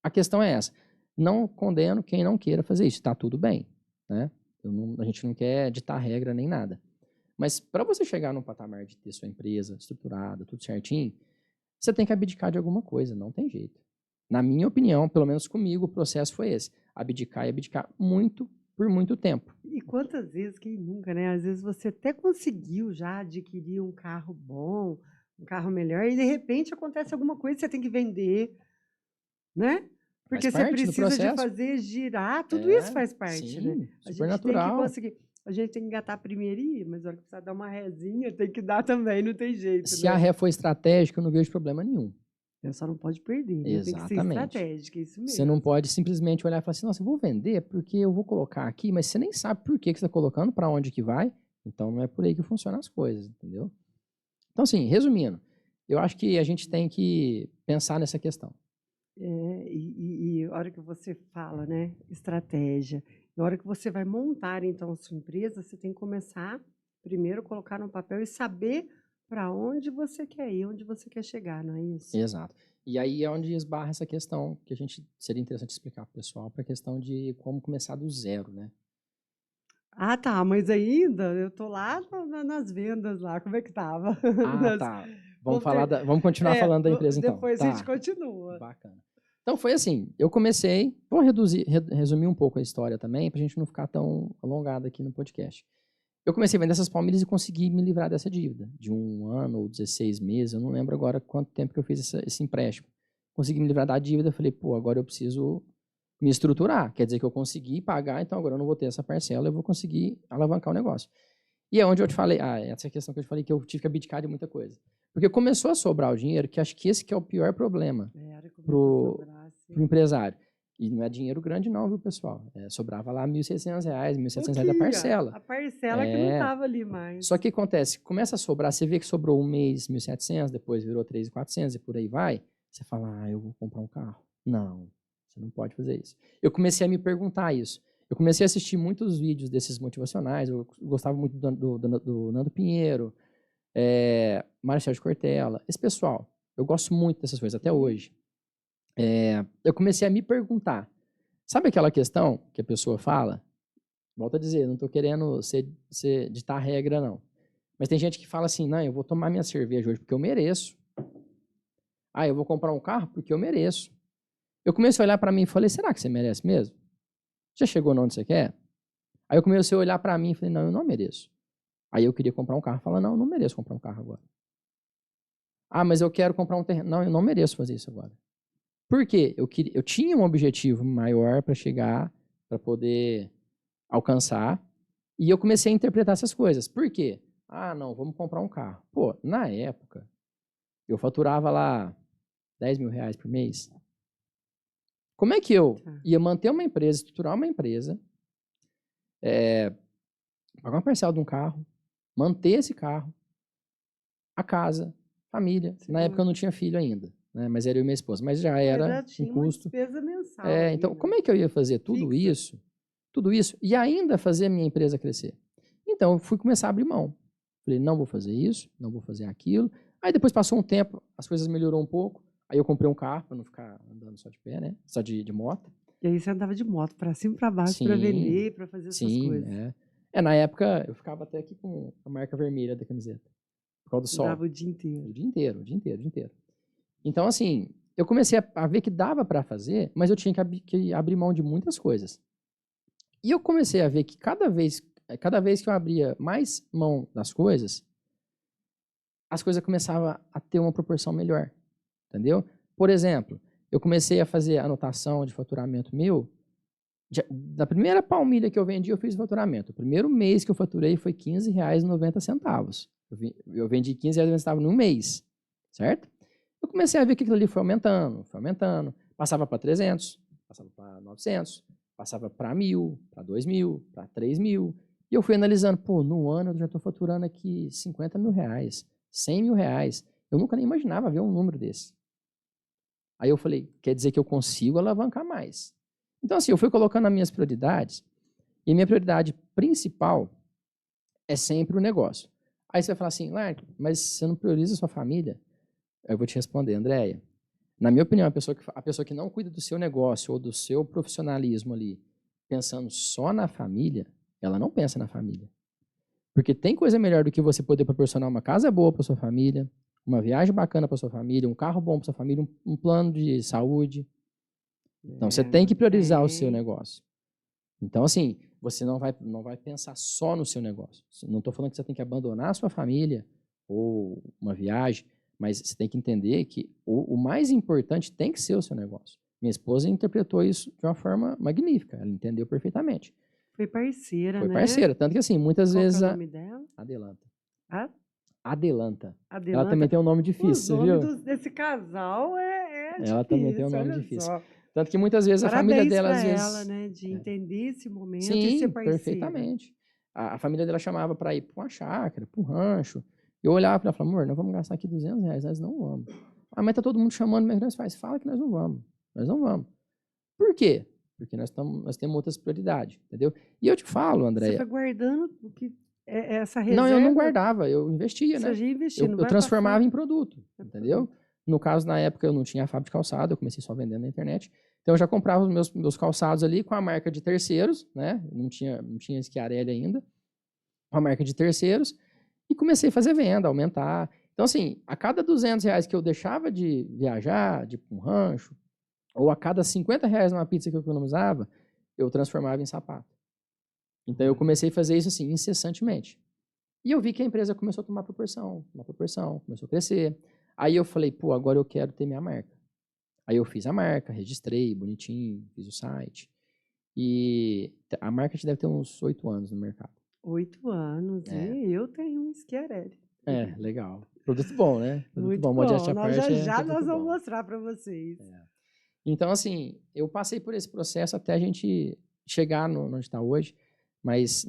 A questão é essa. Não condeno quem não queira fazer isso. Está tudo bem, né? A gente não quer ditar regra nem nada. Mas para você chegar num patamar de ter sua empresa estruturada, tudo certinho, você tem que abdicar de alguma coisa, não tem jeito. Na minha opinião, pelo menos comigo, o processo foi esse. Abdicar e abdicar muito por muito tempo. E quantas vezes, quem nunca, né? Às vezes você até conseguiu já adquirir um carro bom, um carro melhor e de repente acontece alguma coisa, você tem que vender, né? Faz Porque você parte do precisa de processo. fazer girar, tudo isso faz parte, né? Sim, A super gente tem que natural. conseguir, a gente tem que engatar primeiro e ir, mas na hora que precisar dar uma rezinha, tem que dar também, não tem jeito, Se a né? ré for estratégica, eu não vejo problema nenhum. Só não pode perder, né? Tem que ser Exatamente. estratégica, isso Você não mesmo. pode simplesmente olhar e falar assim, nossa, eu vou vender porque eu vou colocar aqui, mas você nem sabe por que você está colocando, para onde que vai, então não é por aí que funcionam as coisas, entendeu? Então, assim, resumindo, eu acho que a gente tem que pensar nessa questão. E a hora que você fala, né, estratégia, na hora que você vai montar, então, a sua empresa, você tem que começar, primeiro, colocar no papel e saber para onde você quer ir, onde você quer chegar, não é isso? Exato. E aí é onde esbarra essa questão que a gente seria interessante explicar para o pessoal, para a questão de como começar do zero, né? Ah, tá, mas ainda eu tô lá nas vendas lá, como é que tava? Ah, Nas- tá. Vamos Vamos ter, vamos continuar falando da empresa então. depois a gente Tá, continua. bacana. Então foi assim, eu comecei, vou resumir um pouco a história também, para a gente não ficar tão alongado aqui no podcast. Eu comecei a vender essas palmilhas e consegui me livrar dessa dívida, de 1 ano ou 16 meses, eu não lembro agora quanto tempo que eu fiz esse empréstimo. Consegui me livrar da dívida, falei, pô, agora eu preciso me estruturar, quer dizer que eu consegui pagar, então agora eu não vou ter essa parcela, eu vou conseguir alavancar o negócio. E é onde eu te falei, essa é a questão que eu te falei, que eu tive que abdicar de muita coisa. Porque começou a sobrar o dinheiro, que acho que esse que é o pior problema A hora que começa a pro sobrar, assim. empresário. E não é dinheiro grande não, viu, pessoal? Sobrava lá R$1.600, R$1.700 da Pouquinho, parcela. a parcela que não estava ali mais. Só que acontece, começa a sobrar, você vê que sobrou um mês 1.700, depois virou 3.400 e por aí vai, você fala, eu vou comprar um carro. Não, você não pode fazer isso. Eu comecei a me perguntar isso. Eu comecei a assistir muitos vídeos desses motivacionais, eu gostava muito do Nando Pinheiro, Marcelo de Cortella, esse pessoal. Eu gosto muito dessas coisas, até hoje. Eu comecei a me perguntar, sabe aquela questão que a pessoa fala? Volto a dizer, não estou querendo ditar regra, não. Mas tem gente que fala assim, não, eu vou tomar minha cerveja hoje porque eu mereço. Eu vou comprar um carro porque eu mereço. Eu comecei a olhar para mim e falei, será que você merece mesmo? Já chegou onde você quer? Aí eu comecei a olhar para mim e falei, não, eu não mereço. Aí eu queria comprar um carro. Falei, não, eu não mereço comprar um carro agora. Mas eu quero comprar um terreno. Não, eu não mereço fazer isso agora. Por quê? Eu tinha um objetivo maior para chegar, para poder alcançar, e eu comecei a interpretar essas coisas. Por quê? Não, vamos comprar um carro. Pô, na época, eu faturava lá R$10.000 por mês. Como é que eu ia manter uma empresa, estruturar uma empresa, pagar uma parcela de um carro, manter esse carro, a casa, família. Na época eu não tinha filho ainda, né? Mas era eu e minha esposa. Mas já era um tinha uma custo. despesa mensal ali, Então, né? como é que eu ia fazer tudo isso, e ainda fazer a minha empresa crescer? Então, eu fui começar a abrir mão. Falei, não vou fazer isso, não vou fazer aquilo. Aí depois passou um tempo, as coisas melhorou um pouco. Aí eu comprei um carro para não ficar andando só de pé, né? Só de moto. E aí você andava de moto para cima e para baixo para vender, para fazer essas coisas. Na época eu ficava até aqui com a marca vermelha da camiseta. Por causa do sol. Dava o dia inteiro. O dia inteiro, o dia inteiro, o dia inteiro. Então, assim, eu comecei a ver que dava para fazer, mas eu tinha que abrir mão de muitas coisas. E eu comecei a ver que cada vez que eu abria mais mão das coisas, as coisas começavam a ter uma proporção melhor, entendeu? Por exemplo, eu comecei a fazer anotação de faturamento meu, da primeira palmilha que eu vendi, eu fiz faturamento. O primeiro mês que eu faturei foi R$15,90. Eu vendi R$15,90 no mês, certo? Eu comecei a ver que aquilo ali foi aumentando, passava para 300, passava para 900, passava para 1.000, para 2.000, para 3.000. E eu fui analisando, no ano eu já estou faturando aqui R$50.000, R$100.000. Eu nunca nem imaginava ver um número desse. Aí eu falei, quer dizer que eu consigo alavancar mais. Então, assim, eu fui colocando as minhas prioridades, e minha prioridade principal é sempre o negócio. Aí você vai falar assim, Lark, mas você não prioriza a sua família? Eu vou te responder, Andréia. Na minha opinião, a pessoa que não cuida do seu negócio ou do seu profissionalismo ali, pensando só na família, ela não pensa na família. Porque tem coisa melhor do que você poder proporcionar uma casa boa para sua família, uma viagem bacana para sua família, um carro bom para sua família, um plano de saúde. Então, você tem que priorizar o seu negócio. Então, assim, você não vai pensar só no seu negócio. Não estou falando que você tem que abandonar a sua família ou uma viagem, Mas você tem que entender que o mais importante tem que ser o seu negócio. Minha esposa interpretou isso de uma forma magnífica, ela entendeu perfeitamente. Foi parceira, Foi né? parceira, tanto que assim, muitas Qual que é vezes o nome dela? Adelanta. A Adelanta. Ela Adelanta. também tem um nome difícil, Os você nomes viu? desse casal é Ela também tem um difícil, nome olha difícil. só. Tanto que muitas vezes a família Parabéns dela, para às ela, vezes... né, de É. entender esse momento e ser Sim, parceira. perfeitamente. A família dela chamava para ir para uma chácara, para um rancho. Eu olhava para ela e falava, amor, nós vamos gastar aqui R$ 200, nós não vamos. Ah, mas tá todo mundo chamando, mas nós faz. Fala que nós não vamos. Nós não vamos. Por quê? Porque nós temos outras prioridades, entendeu? E eu te falo, Você Andréia... foi guardando o que essa Não, eu não reserva, guardava, eu investia, você né? já ia investindo, Eu vai transformava passando. em produto, entendeu? No caso, na época, eu não tinha fábrica de calçado, eu comecei só vendendo na internet. Então, eu já comprava os meus calçados ali com a marca de terceiros, né? Não tinha Schiarelli ainda. Com a marca de terceiros. E comecei a fazer venda, aumentar. Então, assim, a cada R$ 200 que eu deixava de viajar, de ir para um rancho, ou a cada R$ 50 numa pizza que eu economizava, eu transformava em sapato. Então, eu comecei a fazer isso, assim, incessantemente. E eu vi que a empresa começou a tomar proporção, começou a crescer. Aí eu falei, pô, agora eu quero ter minha marca. Aí eu fiz a marca, registrei bonitinho, fiz o site. E a marca deve ter uns 8 anos no mercado. 8 anos, É. e eu tenho um Schiarelli. É, legal. Produto bom, né? Produto Muito bom. Modéstia à Nós parte é já produto nós vamos bom. mostrar para vocês. É. Então, assim, eu passei por esse processo até a gente chegar onde está hoje. Mas,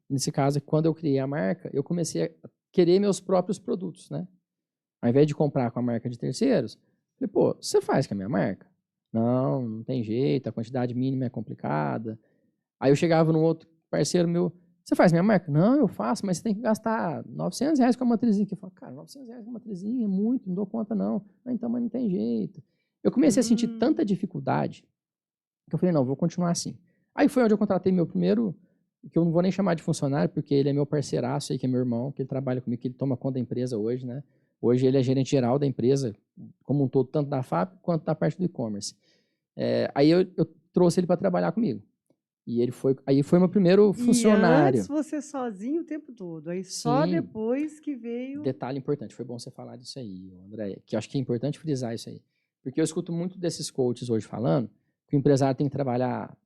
nesse caso, quando eu criei a marca, eu comecei a querer meus próprios produtos, né? Ao invés de comprar com a marca de terceiros, falei, pô, você faz com a minha marca? Não, não tem jeito, a quantidade mínima é complicada. Aí eu chegava num outro parceiro meu, você faz minha marca? Não, eu faço, mas você tem que gastar R$ 900 com a matrizinha. Eu falo, cara, R$ 900 com a matrizinha é muito, não dou conta não. Ah, então, mas não tem jeito. Eu comecei a sentir tanta dificuldade que eu falei, não, vou continuar assim. Aí foi onde eu contratei meu primeiro, que eu não vou nem chamar de funcionário, porque ele é meu parceiraço aí, que é meu irmão, que ele trabalha comigo, que ele toma conta da empresa hoje, né? Hoje ele é gerente geral da empresa, como um todo, tanto da fábrica quanto da parte do e-commerce. Aí eu trouxe ele para trabalhar comigo. E aí foi meu primeiro funcionário. E antes você sozinho o tempo todo, aí só Sim. depois que veio... Detalhe importante, foi bom você falar disso aí, André, que eu acho que é importante frisar isso aí. Porque eu escuto muito desses coaches hoje falando que o empresário tem que trabalhar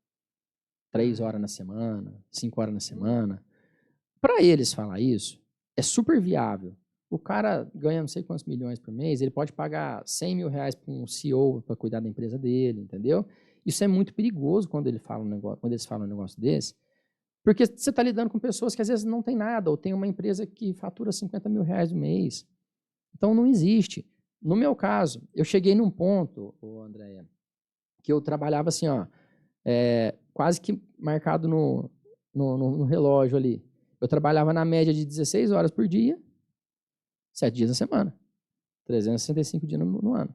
3 horas na semana, 5 horas na semana. Para eles falar isso, é super viável. O cara ganha não sei quantos milhões por mês, ele pode pagar R$ 100 mil para um CEO para cuidar da empresa dele, entendeu? Isso é muito perigoso quando eles falam um negócio desse, porque você está lidando com pessoas que às vezes não tem nada, ou tem uma empresa que fatura R$ 50 mil no mês. Então não existe. No meu caso, eu cheguei num ponto, Andréia, que eu trabalhava assim, ó, quase que marcado no relógio ali. Eu trabalhava na média de 16 horas por dia, 7 dias na semana, 365 dias no ano.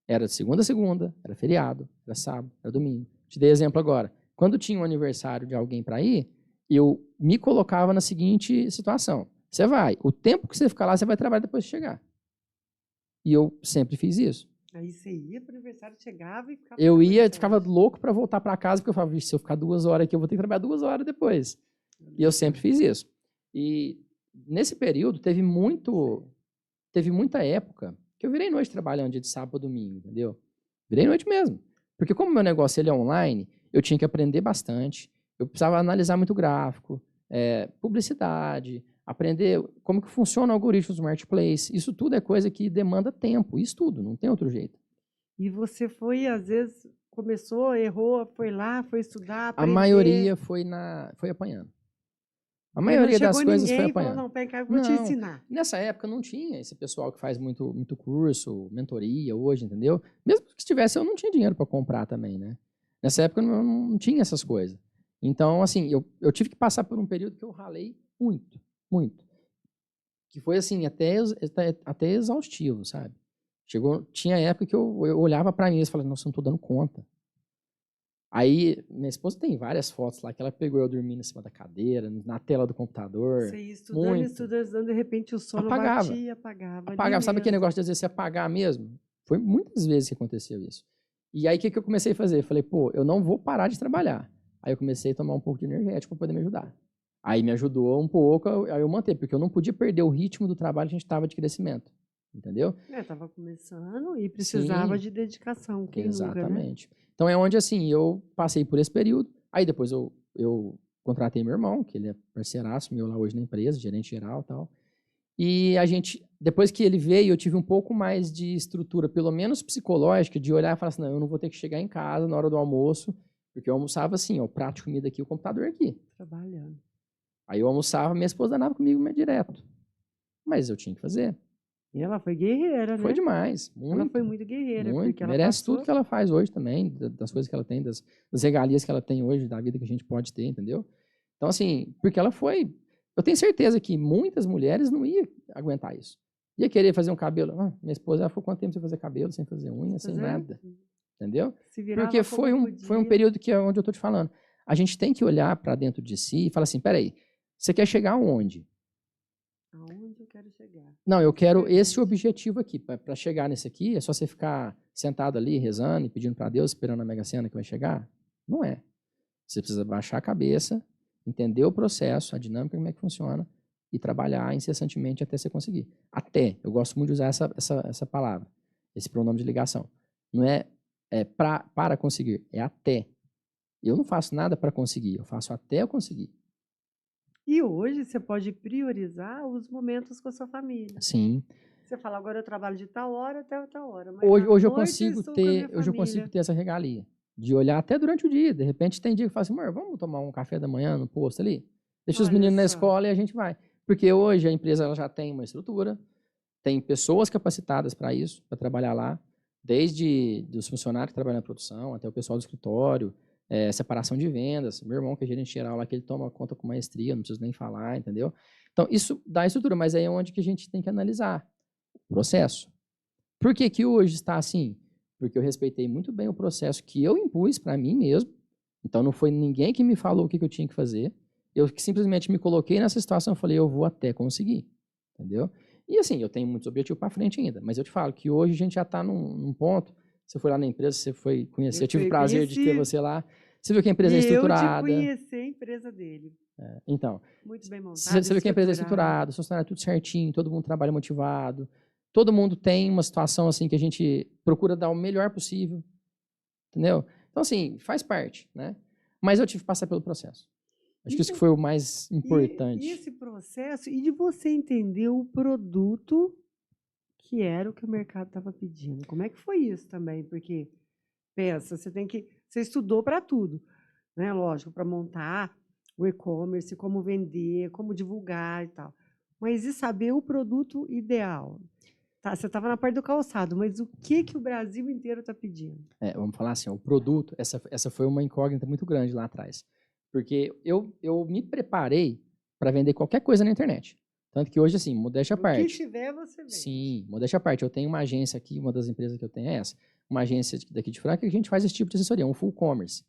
Era de segunda a segunda, era feriado, era sábado, era domingo. Te dei exemplo agora. Quando tinha um aniversário de alguém para ir, eu me colocava na seguinte situação. Você vai, o tempo que você ficar lá, você vai trabalhar depois de chegar. E eu sempre fiz isso. Aí você ia para o aniversário, chegava e ficava... Eu ficava louco para voltar para casa, porque eu falava, se eu ficar 2 horas aqui, eu vou ter que trabalhar 2 horas depois. E eu sempre fiz isso. E nesse período, teve muita época que eu virei noite trabalhando dia de sábado a domingo, entendeu? Virei noite mesmo. Porque como meu negócio ele é online, eu tinha que aprender bastante, eu precisava analisar muito gráfico, publicidade, aprender como que funciona o algoritmo do marketplace. Isso tudo é coisa que demanda tempo, isso tudo, não tem outro jeito. E você foi, às vezes, começou, errou, foi lá, foi estudar, aprender. A maioria foi apanhando. A maioria das coisas foi apanhando. Falou, não, pega cá, eu vou te ensinar. Nessa época não tinha esse pessoal que faz muito curso, mentoria hoje, entendeu? Mesmo que tivesse, eu não tinha dinheiro para comprar também, né? Nessa época eu não tinha essas coisas. Então, assim, eu tive que passar por um período que eu ralei muito, muito. Que foi, assim, até exaustivo, sabe? Tinha época que eu olhava para mim e falava, nossa, eu não tô dando conta. Aí, minha esposa tem várias fotos lá que ela pegou eu dormindo em cima da cadeira, na tela do computador. Você ia estudando, de repente o sono apagava. batia, apagava. Sabe aquele negócio de às vezes você apagar mesmo? Foi muitas vezes que aconteceu isso. E aí, o que eu comecei a fazer? Eu falei, pô, eu não vou parar de trabalhar. Aí eu comecei a tomar um pouco de energético para poder me ajudar. Aí me ajudou um pouco, aí eu manter, porque eu não podia perder o ritmo do trabalho que a gente estava de crescimento. entendeu? Estava começando e precisava Sim, de dedicação, quem nunca, né? exatamente. Então é onde, assim, eu passei por esse período, aí depois eu contratei meu irmão, que ele é parceiraço meu lá hoje na empresa, gerente geral e tal, e a gente, depois que ele veio, eu tive um pouco mais de estrutura, pelo menos psicológica, de olhar e falar assim, não, eu não vou ter que chegar em casa na hora do almoço, porque eu almoçava assim, ó, o prato de comida aqui, o computador aqui. Trabalhando. Aí eu almoçava, minha esposa danava comigo direto. Mas eu tinha que fazer. E ela foi guerreira, Foi né? demais, Ela foi muito, muito guerreira, porque muito. ela Merece tudo passou. que ela faz hoje também, das coisas que ela tem, das regalias que ela tem hoje, da vida que a gente pode ter, entendeu? Então, assim, porque ela foi. Eu tenho certeza que muitas mulheres não iam aguentar isso. Ia querer fazer um cabelo. Ah, minha esposa, ela ficou quanto tempo sem fazer cabelo, sem fazer unha, sem Fazer, nada, entendeu? se Porque virava foi como um podia. período que é onde eu estou te falando. A gente tem que olhar para dentro de si e falar assim: peraí, você quer chegar aonde? Aonde eu quero chegar? Não, eu Essa é a quero esse pergunta. objetivo aqui. Para chegar nesse aqui, é só você ficar sentado ali, rezando e pedindo para Deus, esperando a Mega Sena que vai chegar? Não é. Você precisa baixar a cabeça, entender o processo, a dinâmica, como é que funciona, e trabalhar incessantemente até você conseguir. Até, eu gosto muito de usar essa palavra, esse pronome de ligação. Não é para conseguir, é até. Eu não faço nada para conseguir, eu faço até eu conseguir. E hoje você pode priorizar os momentos com a sua família. Sim. Você fala, agora eu trabalho de tal hora até tal hora, mas Hoje, à hoje eu noite eu consigo estou com a minha ter, hoje eu consigo família. ter essa regalia de olhar até durante o dia. De repente tem dia que eu falo assim, amor, vamos tomar um café da manhã no posto ali? Deixa os Olha meninos na só. escola e a gente vai. Porque hoje a empresa ela já tem uma estrutura, tem pessoas capacitadas para isso, para trabalhar lá, desde dos funcionários que trabalham na produção, até o pessoal do escritório, separação de vendas. Meu irmão, que é gerente geral lá, que ele toma conta com maestria, não preciso nem falar, entendeu? Então, isso dá estrutura, mas aí é onde que a gente tem que analisar o processo. Por que que hoje está assim? Porque eu respeitei muito bem o processo que eu impus para mim mesmo. Então não foi ninguém que me falou o que eu tinha que fazer. Eu simplesmente me coloquei nessa situação e falei, eu vou até conseguir. Entendeu? E assim, eu tenho muitos objetivos para frente ainda. Mas eu te falo que hoje a gente já está num ponto. Você foi lá na empresa, você foi conhecer. Eu tive o prazer de ter Conheci você lá. Você viu que a empresa é e eu de estruturada. conhecer a empresa dele. Então, Muito bem montada, você viu que a empresa é estruturada. estruturada, os funcionários tudo certinho, todo mundo trabalha motivado. Todo mundo tem uma situação assim que a gente procura dar o melhor possível, entendeu? Então, assim, faz parte, né? Mas eu tive que passar pelo processo. Acho que isso que E, foi o mais e importante. esse processo, e de você entender o produto que era o que o mercado estava pedindo. Como é que foi isso também? Porque, pensa, você estudou para tudo, né? Lógico, para montar o e-commerce, como vender, como divulgar e tal. Mas e saber o produto ideal? Tá, você estava na parte do calçado, mas o que que o Brasil inteiro está pedindo? Vamos falar assim, ó, o produto, essa foi uma incógnita muito grande lá atrás. Porque eu me preparei para vender qualquer coisa na internet. Tanto que hoje, assim, modéstia à O que parte. tiver, você vende. Sim, modéstia à parte. Eu tenho uma agência aqui, uma das empresas que eu tenho é essa. Uma agência daqui de Franca que a gente faz esse tipo de assessoria, um full commerce.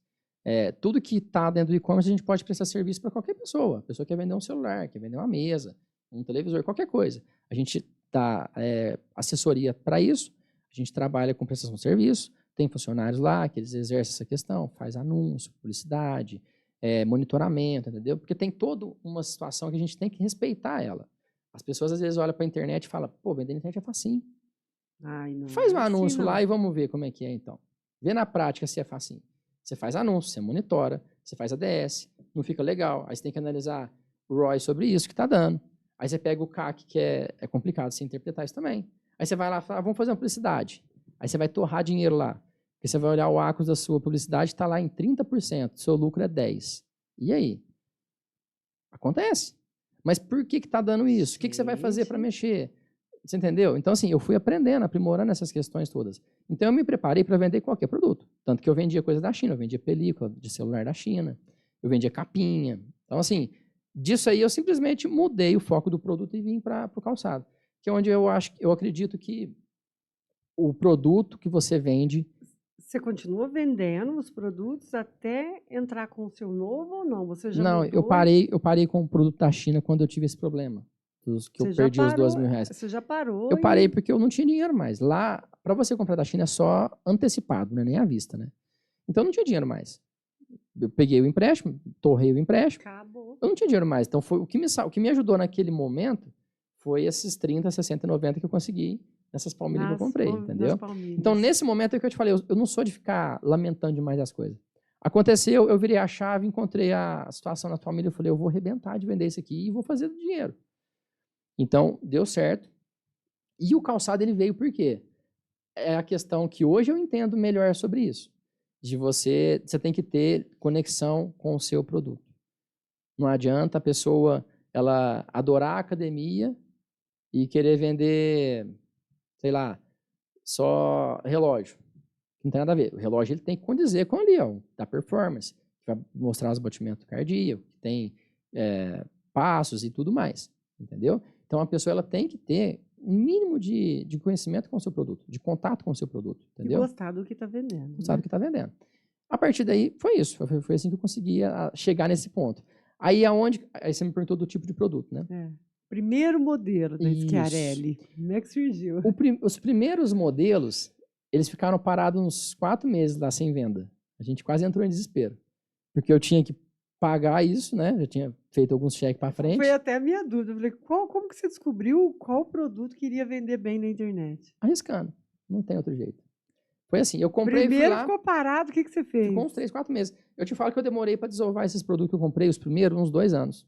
Tudo que está dentro do e-commerce a gente pode prestar serviço para qualquer pessoa. A pessoa quer vender um celular, quer vender uma mesa, um televisor, qualquer coisa. A gente dá assessoria para isso, a gente trabalha com prestação de serviço, tem funcionários lá que eles exercem essa questão, faz anúncio, publicidade, monitoramento, entendeu? Porque tem toda uma situação que a gente tem que respeitar ela. As pessoas às vezes olham para a internet e falam, pô, vender na internet é facinho. Ai, não Faz é um assim, anúncio lá não. e vamos ver como é que é então. Vê na prática se é facinho. Você faz anúncio, você monitora, você faz ADS, não fica legal. Aí você tem que analisar o ROI sobre isso que está dando. Aí você pega o CAC, que é complicado você interpretar isso também. Aí você vai lá e fala, vamos fazer uma publicidade. Aí você vai torrar dinheiro lá. Porque você vai olhar o ACOS da sua publicidade, está lá em 30%, seu lucro é 10%. E aí? Acontece. Mas por que está dando isso? O que você vai fazer para Gente, mexer? Você entendeu? Então, assim, eu fui aprendendo, aprimorando essas questões todas. Então, eu me preparei para vender qualquer produto. Tanto que eu vendia coisa da China, eu vendia película de celular da China, eu vendia capinha. Então, assim, disso aí eu simplesmente mudei o foco do produto e vim para o calçado. Que é onde eu acredito que o produto que você vende. você continua vendendo os produtos até entrar com o seu novo ou não? Você já Não, eu mudou? parei, eu parei com o produto da China quando eu tive esse problema. Que eu Você já perdi os parou? R$ 2.000. Você já parou Eu parei e porque eu não tinha dinheiro mais. Lá, para você comprar da China é só antecipado, não é nem à vista, né? Então eu não tinha dinheiro mais. Eu peguei o empréstimo, torrei o empréstimo, acabou. eu não tinha dinheiro mais. Então foi o que me ajudou naquele momento foi esses 30, 60 e 90 que eu consegui nessas palmilhas que eu comprei, Das entendeu? palmilhas. Então, nesse momento é que eu te falei, eu não sou de ficar lamentando demais as coisas. Aconteceu, eu virei a chave, encontrei a situação na família, eu falei, eu vou arrebentar de vender isso aqui e vou fazer do dinheiro. Então, deu certo. E o calçado, ele veio por quê? É a questão que hoje eu entendo melhor sobre isso. De você tem que ter conexão com o seu produto. Não adianta a pessoa, ela adorar a academia e querer vender, sei lá, só relógio. Não tem nada a ver. O relógio ele tem que condizer com ali, ó, da performance, que vai mostrar os batimentos cardíacos, que tem passos e tudo mais, entendeu? Então a pessoa ela tem que ter um mínimo de conhecimento com o seu produto, de contato com o seu produto, entendeu? E gostar do que está vendendo. Gostar do que está vendendo. A partir daí foi isso, foi assim que eu conseguia chegar nesse ponto. Aí você me perguntou do tipo de produto, né? Primeiro modelo da Schiarelli. Como é que surgiu? Os primeiros modelos, eles ficaram parados uns 4 meses lá sem venda. A gente quase entrou em desespero. Porque eu tinha que pagar isso, né? Eu tinha feito alguns cheques para frente. Foi até a minha dúvida. Eu falei, como que você descobriu qual produto que iria vender bem na internet? Arriscando. Não tem outro jeito. Foi assim, eu comprei Primeiro lá, ficou parado, o que você fez? Ficou uns 3, 4 meses. Eu te falo que eu demorei para desovar esses produtos que eu comprei, os primeiros, uns 2 anos.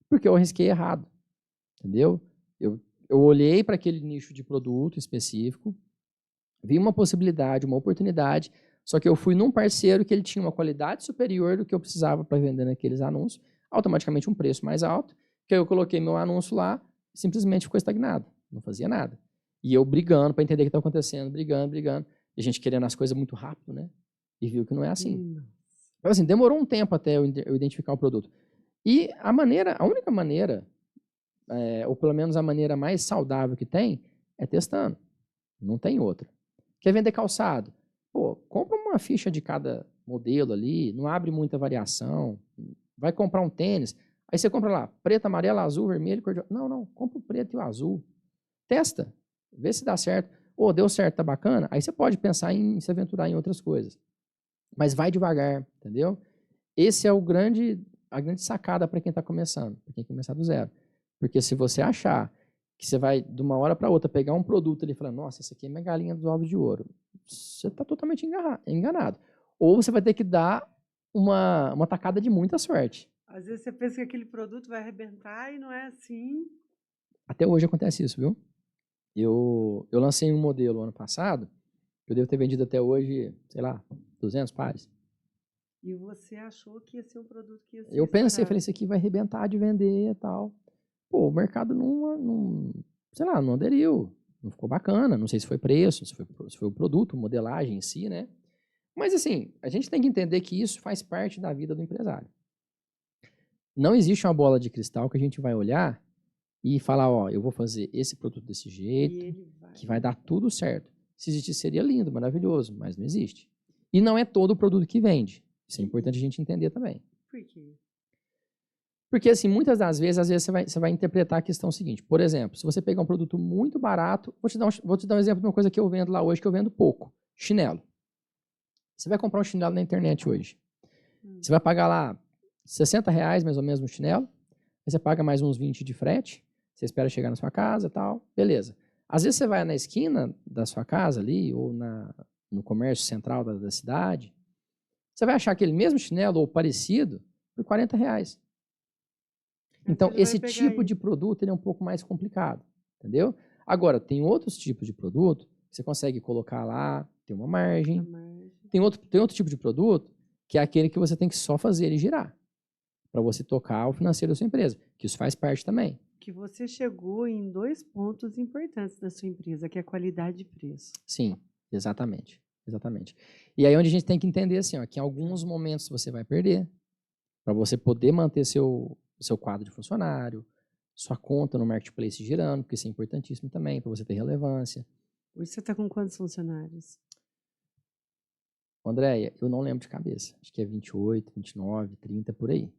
Porque eu arrisquei errado. Entendeu? Eu olhei para aquele nicho de produto específico, vi uma possibilidade, uma oportunidade, só que eu fui num parceiro que ele tinha uma qualidade superior do que eu precisava para vender naqueles anúncios, automaticamente um preço mais alto, que aí eu coloquei meu anúncio lá, simplesmente ficou estagnado, não fazia nada. E eu brigando para entender o que está acontecendo, brigando, e a gente querendo as coisas muito rápido, né? E viu que não é assim. Então, assim, demorou um tempo até eu identificar o produto. E a única maneira, ou pelo menos a maneira mais saudável que tem, é testando. Não tem outra. Quer vender calçado? Pô, compra uma ficha de cada modelo ali, não abre muita variação. Vai comprar um tênis, aí você compra lá, preto, amarelo, azul, vermelho, cor de... Não, compra o preto e o azul. Testa, vê se dá certo. Ou deu certo, tá bacana, aí você pode pensar em se aventurar em outras coisas. Mas vai devagar, entendeu? Esse é a grande sacada para quem está começando, para quem começar do zero. Porque se você achar que você vai, de uma hora para outra, pegar um produto ali e falar, nossa, essa aqui é minha galinha dos ovos de ouro, você está totalmente enganado. Ou você vai ter que dar uma tacada de muita sorte. Às vezes você pensa que aquele produto vai arrebentar e não é assim. Até hoje acontece isso, viu? Eu lancei um modelo ano passado, eu devo ter vendido até hoje, sei lá, 200 pares. E você achou que ia ser um produto que ia ser Eu pensei, estourado. falei, isso aqui vai arrebentar de vender e tal. Pô, o mercado sei lá, não aderiu, não ficou bacana, não sei se foi preço, se foi o produto, modelagem em si, né? Mas assim, a gente tem que entender que isso faz parte da vida do empresário. Não existe uma bola de cristal que a gente vai olhar e falar, ó, eu vou fazer esse produto desse jeito, que vai dar tudo certo. Se existisse, seria lindo, maravilhoso, mas não existe. E não é todo o produto que vende. Isso é importante a gente entender também. Por quê? Porque, assim, muitas das vezes, às vezes você vai interpretar a questão seguinte. Por exemplo, se você pegar um produto muito barato, vou te dar um exemplo de uma coisa que eu vendo lá hoje, que eu vendo pouco. Chinelo. Você vai comprar um chinelo na internet hoje. Você vai pagar lá R$60 mais ou menos no chinelo. Aí você paga mais uns 20 de frete. Você espera chegar na sua casa e tal. Beleza. Às vezes você vai na esquina da sua casa ali, ou no comércio central da cidade. Você vai achar aquele mesmo chinelo ou parecido por R$40. Então, esse tipo de produto ele é um pouco mais complicado, entendeu? Agora, tem outros tipos de produto que você consegue colocar lá, tem uma margem. Tem outro tipo de produto que é aquele que você tem que só fazer ele girar para você tocar o financeiro da sua empresa, que isso faz parte também. Que você chegou em 2 pontos importantes da sua empresa, que é a qualidade de preço. Sim, exatamente. E aí onde a gente tem que entender assim, ó, que em alguns momentos você vai perder para você poder manter seu quadro de funcionário, sua conta no marketplace girando, porque isso é importantíssimo também para você ter relevância. Hoje você está com quantos funcionários? Andréia, eu não lembro de cabeça. Acho que é 28, 29, 30, por aí.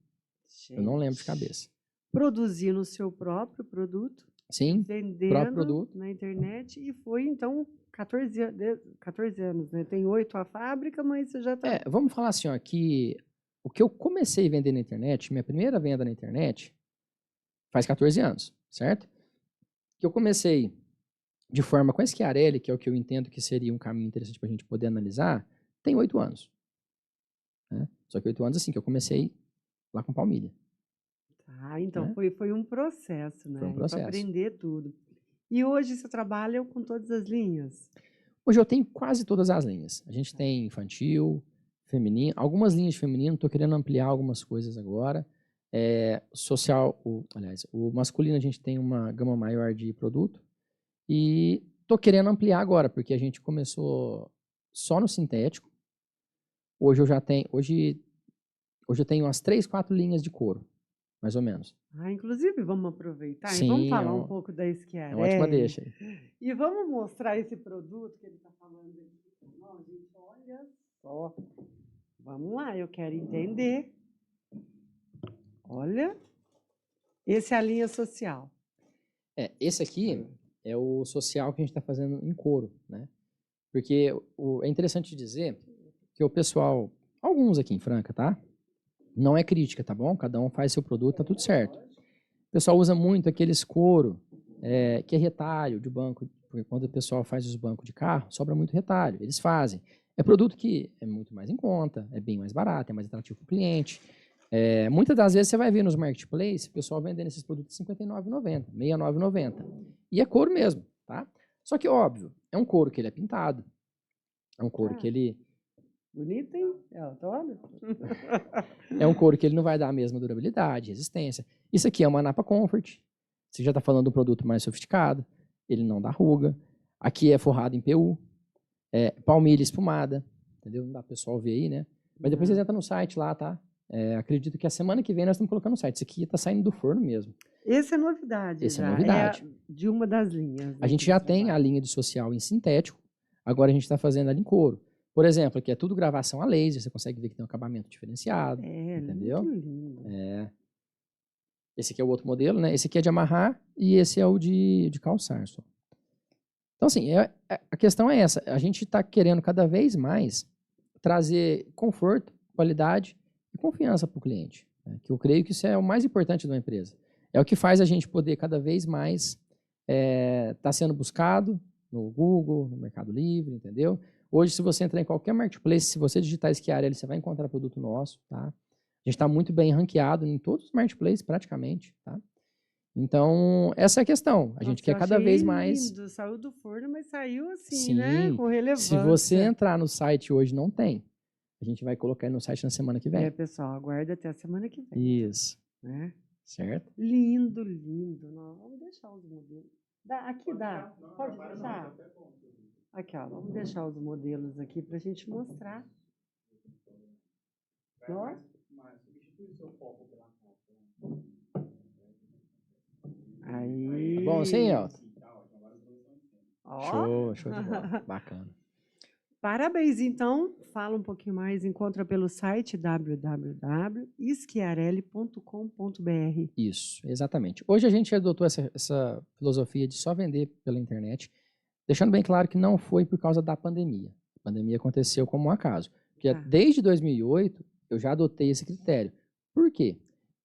Gente, eu não lembro de cabeça. Produzindo o seu próprio produto. Sim, vendendo próprio produto. Na internet e foi, então, 14 anos, né? Tem 8 a fábrica, mas você já está... Vamos falar assim, ó, que o que eu comecei a vender na internet, minha primeira venda na internet, faz 14 anos, certo? que eu comecei de forma com a Schiarelli, que é o que eu entendo que seria um caminho interessante para a gente poder analisar, tem 8 anos. Né? Só que 8 anos assim, que eu comecei lá com palmilha. Ah, então Né? foi um processo, Foi um né? E para processo. aprender tudo. E hoje você trabalha com todas as linhas? Hoje eu tenho quase todas as linhas. A gente tem infantil, feminino, algumas linhas de feminino, estou querendo ampliar algumas coisas agora. Social, aliás, o masculino a gente tem uma gama maior de produto. E estou querendo ampliar agora, porque a gente começou só no sintético. Hoje eu tenho umas 3, 4 linhas de couro, mais ou menos. Ah, inclusive, vamos aproveitar e vamos Sim, falar um pouco da é uma ótima Schiarelli. deixa aí. E vamos mostrar esse produto que ele está falando aqui para nós, gente. Olha só. Vamos lá, eu quero entender. Olha, esse é a linha social. Esse aqui é o social que a gente está fazendo em couro, né? Porque é interessante dizer que o pessoal, alguns aqui em Franca, tá? Não é crítica, tá bom? Cada um faz seu produto, tá tudo certo. O pessoal usa muito aqueles couro, que é retalho de banco, porque quando o pessoal faz os bancos de carro, sobra muito retalho. Eles fazem. É produto que é muito mais em conta, é bem mais barato, é mais atrativo para o cliente. Muitas das vezes você vai ver nos marketplaces o pessoal vendendo esses produtos R$ 59,90, R$ 69,90. E é couro mesmo, tá? Só que, óbvio, é um couro que ele é pintado. É um couro que ele... Bonito, hein? Olha. É um couro que ele não vai dar a mesma durabilidade, resistência. Isso aqui é uma Napa Comfort. Você já está falando de um produto mais sofisticado. Ele não dá ruga. Aqui é forrado em PU. Palmilha espumada. Entendeu? Não dá pro pessoal ver aí, né? Mas depois vocês entram no site lá, tá? Acredito que a semana que vem nós estamos colocando no site. Isso aqui está saindo do forno mesmo. Esse é novidade. Esse já. é novidade. De uma das linhas. A gente já tem a linha de social em sintético. Agora a gente está fazendo ela em couro. Por exemplo, aqui é tudo gravação a laser. Você consegue ver que tem um acabamento diferenciado. Entendeu? Muito lindo. Esse aqui é o outro modelo, né? Esse aqui é de amarrar e esse é o de calçar só. Então, assim, a questão é essa. A gente está querendo cada vez mais trazer conforto, qualidade e confiança para o cliente. Né? Que eu creio que isso é o mais importante de uma empresa. É o que faz a gente poder cada vez mais estar sendo buscado no Google, no Mercado Livre, entendeu? Hoje, se você entrar em qualquer marketplace, se você digitar Schiarelli, você vai encontrar produto nosso, tá? A gente está muito bem ranqueado em todos os marketplaces, praticamente, tá? Então, essa é a questão. A gente quer cada vez mais... Lindo. Saiu do forno, mas saiu assim, Sim, né? Com relevância. Se você entrar no site hoje, não tem. A gente vai colocar aí no site na semana que vem. Pessoal, aguarda até a semana que vem. Isso. Né? Certo? Lindo, lindo. Não, vamos deixar os modelos. Aqui dá. Pode deixar? Aqui, ó. Vamos deixar os modelos aqui para a gente mostrar. Nossa. Aí. Tá bom assim, Elton? Ó. Show de bola. Bacana. Parabéns, então. Fala um pouquinho mais. Encontra pelo site www.schiarelli.com.br. Isso, exatamente. Hoje a gente adotou essa filosofia de só vender pela internet, deixando bem claro que não foi por causa da pandemia. A pandemia aconteceu como um acaso. Porque desde 2008 eu já adotei esse critério. Por quê?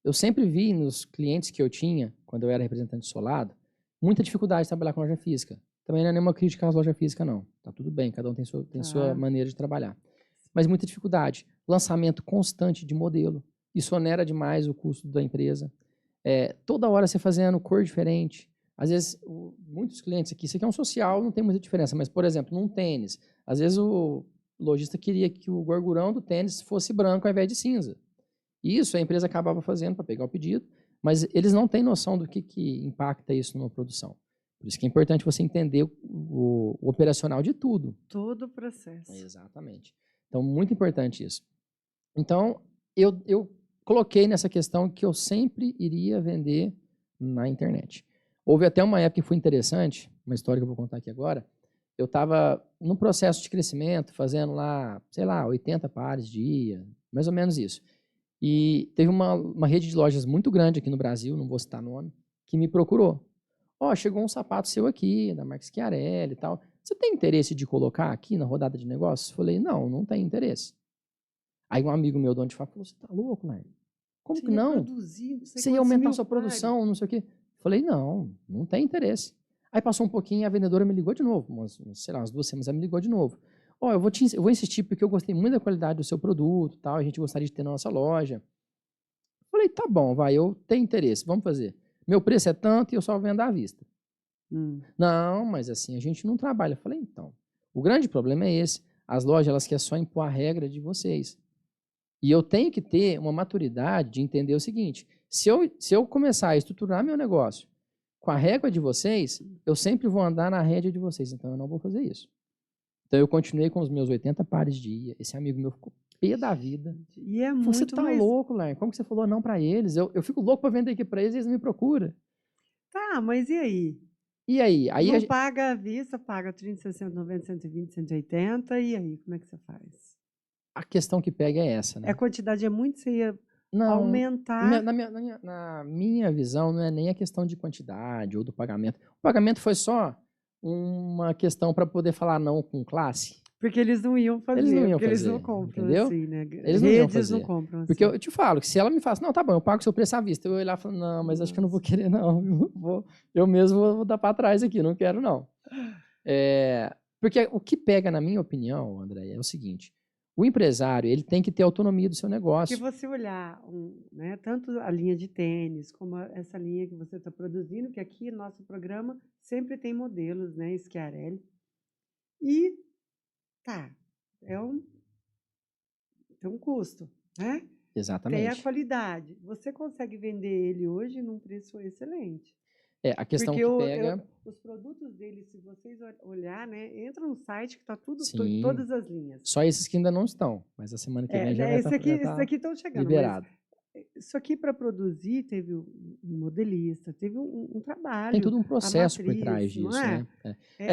Eu sempre vi nos clientes que eu tinha, quando eu era representante de solado, muita dificuldade de trabalhar com loja física. Também não é nenhuma crítica às lojas físicas, não. Tá tudo bem, cada um tem sua maneira de trabalhar. Mas muita dificuldade. Lançamento constante de modelo. Isso onera demais o custo da empresa. Toda hora você fazendo cor diferente. Às vezes, muitos clientes aqui, isso aqui é um social, não tem muita diferença. Mas, por exemplo, num tênis, às vezes o lojista queria que o gorgurão do tênis fosse branco ao invés de cinza. Isso a empresa acabava fazendo para pegar o pedido, mas eles não têm noção do que impacta isso numa produção. Por isso que é importante você entender o operacional de tudo. Todo o processo. Exatamente. Então, muito importante isso. Então, eu coloquei nessa questão que eu sempre iria vender na internet. Houve até uma época que foi interessante, uma história que eu vou contar aqui agora. Eu estava num processo de crescimento, fazendo lá, sei lá, 80 pares dia, mais ou menos isso. E teve uma rede de lojas muito grande aqui no Brasil, não vou citar nome, que me procurou. Chegou um sapato seu aqui, da marca Schiarelli e tal. Você tem interesse de colocar aqui na rodada de negócios? Falei, não tem interesse. Aí um amigo meu, dono de fábrica, falou, você tá louco, Larry? Como que não? Você ia aumentar sua produção, não sei o quê. Falei, não tem interesse. Aí passou um pouquinho, a vendedora me ligou de novo, sei lá, umas 2 semanas, ela me ligou de novo. Ó, eu vou insistir porque eu gostei muito da qualidade do seu produto, tal, a gente gostaria de ter na nossa loja. Falei, tá bom, vai, eu tenho interesse, vamos fazer. Meu preço é tanto e eu só vendo à vista. Não, mas assim, a gente não trabalha. Eu falei, então, o grande problema é esse. As lojas, elas querem só impor a regra de vocês. E eu tenho que ter uma maturidade de entender o seguinte, se eu começar a estruturar meu negócio com a régua de vocês, eu sempre vou andar na rédea de vocês, então eu não vou fazer isso. Então eu continuei com os meus 80 pares de dia, esse amigo meu ficou pé da vida. E é Você muito tá mais... louco, Lar? Como que você falou não para eles? Eu fico louco para vender aqui para eles e eles me procuram. Tá, mas e aí? E aí? Não paga à vista, paga 30, 60, 90, 120, 180, e aí, como é que você faz? A questão que pega é essa, né? A quantidade é muito, você ia Não, aumentar... na minha visão, não é nem a questão de quantidade ou do pagamento. O pagamento foi só uma questão para poder falar não com classe. Porque eles não iam fazer, Eles não iam porque eles fazer, não compram, entendeu? assim, né? Eles não iam Redes fazer. não compram assim. Porque eu te falo que se ela me falasse, não, tá bom, eu pago o seu preço à vista. Eu ia olhar e falar, não, mas acho que eu não vou querer, não. Eu mesmo vou dar para trás aqui, não quero, não. Porque o que pega, na minha opinião, André, é o seguinte. O empresário, ele tem que ter autonomia do seu negócio. Se você olhar, né, tanto a linha de tênis, como essa linha que você está produzindo, que aqui no nosso programa sempre tem modelos, né, Schiarelli. E, tá, tem um custo, né? Exatamente. Tem a qualidade. Você consegue vender ele hoje num preço excelente. A questão Porque que pega... os produtos dele, se vocês olhar, né, entra no site que está tudo, Sim, todas as linhas. Só esses que ainda não estão, mas a semana que vem já vai esses aqui estão chegando. liberado. Isso aqui para produzir teve um modelista, teve um trabalho. Tem todo um processo por trás disso, né?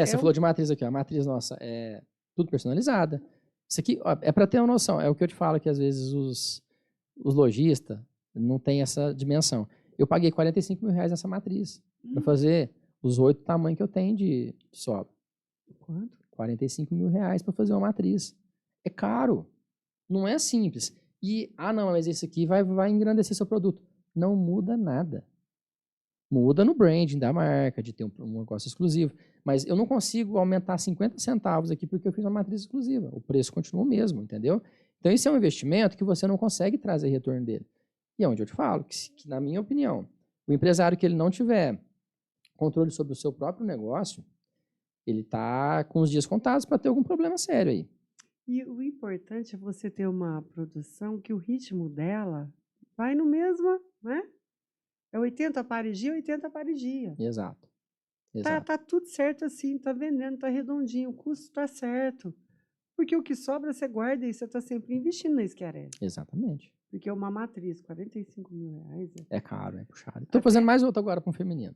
Você falou de matriz aqui, ó, a matriz nossa é tudo personalizada. Isso aqui ó, é para ter uma noção, é o que eu te falo que às vezes os lojistas não têm essa dimensão. Eu paguei R$45 mil nessa matriz para fazer os 8 tamanhos que eu tenho de sobra. Quanto? R$45 mil para fazer uma matriz. É caro. Não é simples. E, não, mas esse aqui vai engrandecer seu produto. Não muda nada. Muda no branding da marca, de ter um negócio exclusivo. Mas eu não consigo aumentar 50 centavos aqui porque eu fiz uma matriz exclusiva. O preço continua o mesmo, entendeu? Então, isso é um investimento que você não consegue trazer retorno dele. E é onde eu te falo que na minha opinião, o empresário que ele não tiver controle sobre o seu próprio negócio, ele está com os dias contados para ter algum problema sério aí. E o importante é você ter uma produção que o ritmo dela vai no mesmo, né? É 80 pares dia, 80 pares dia. Exato. Tá tudo certo assim, tá vendendo, tá redondinho, o custo tá certo. Porque o que sobra você guarda e você tá sempre investindo na Schiarelli. Exatamente. Porque uma matriz, R$45 mil. É caro, é puxado. Estou fazendo mais outra agora para um feminino.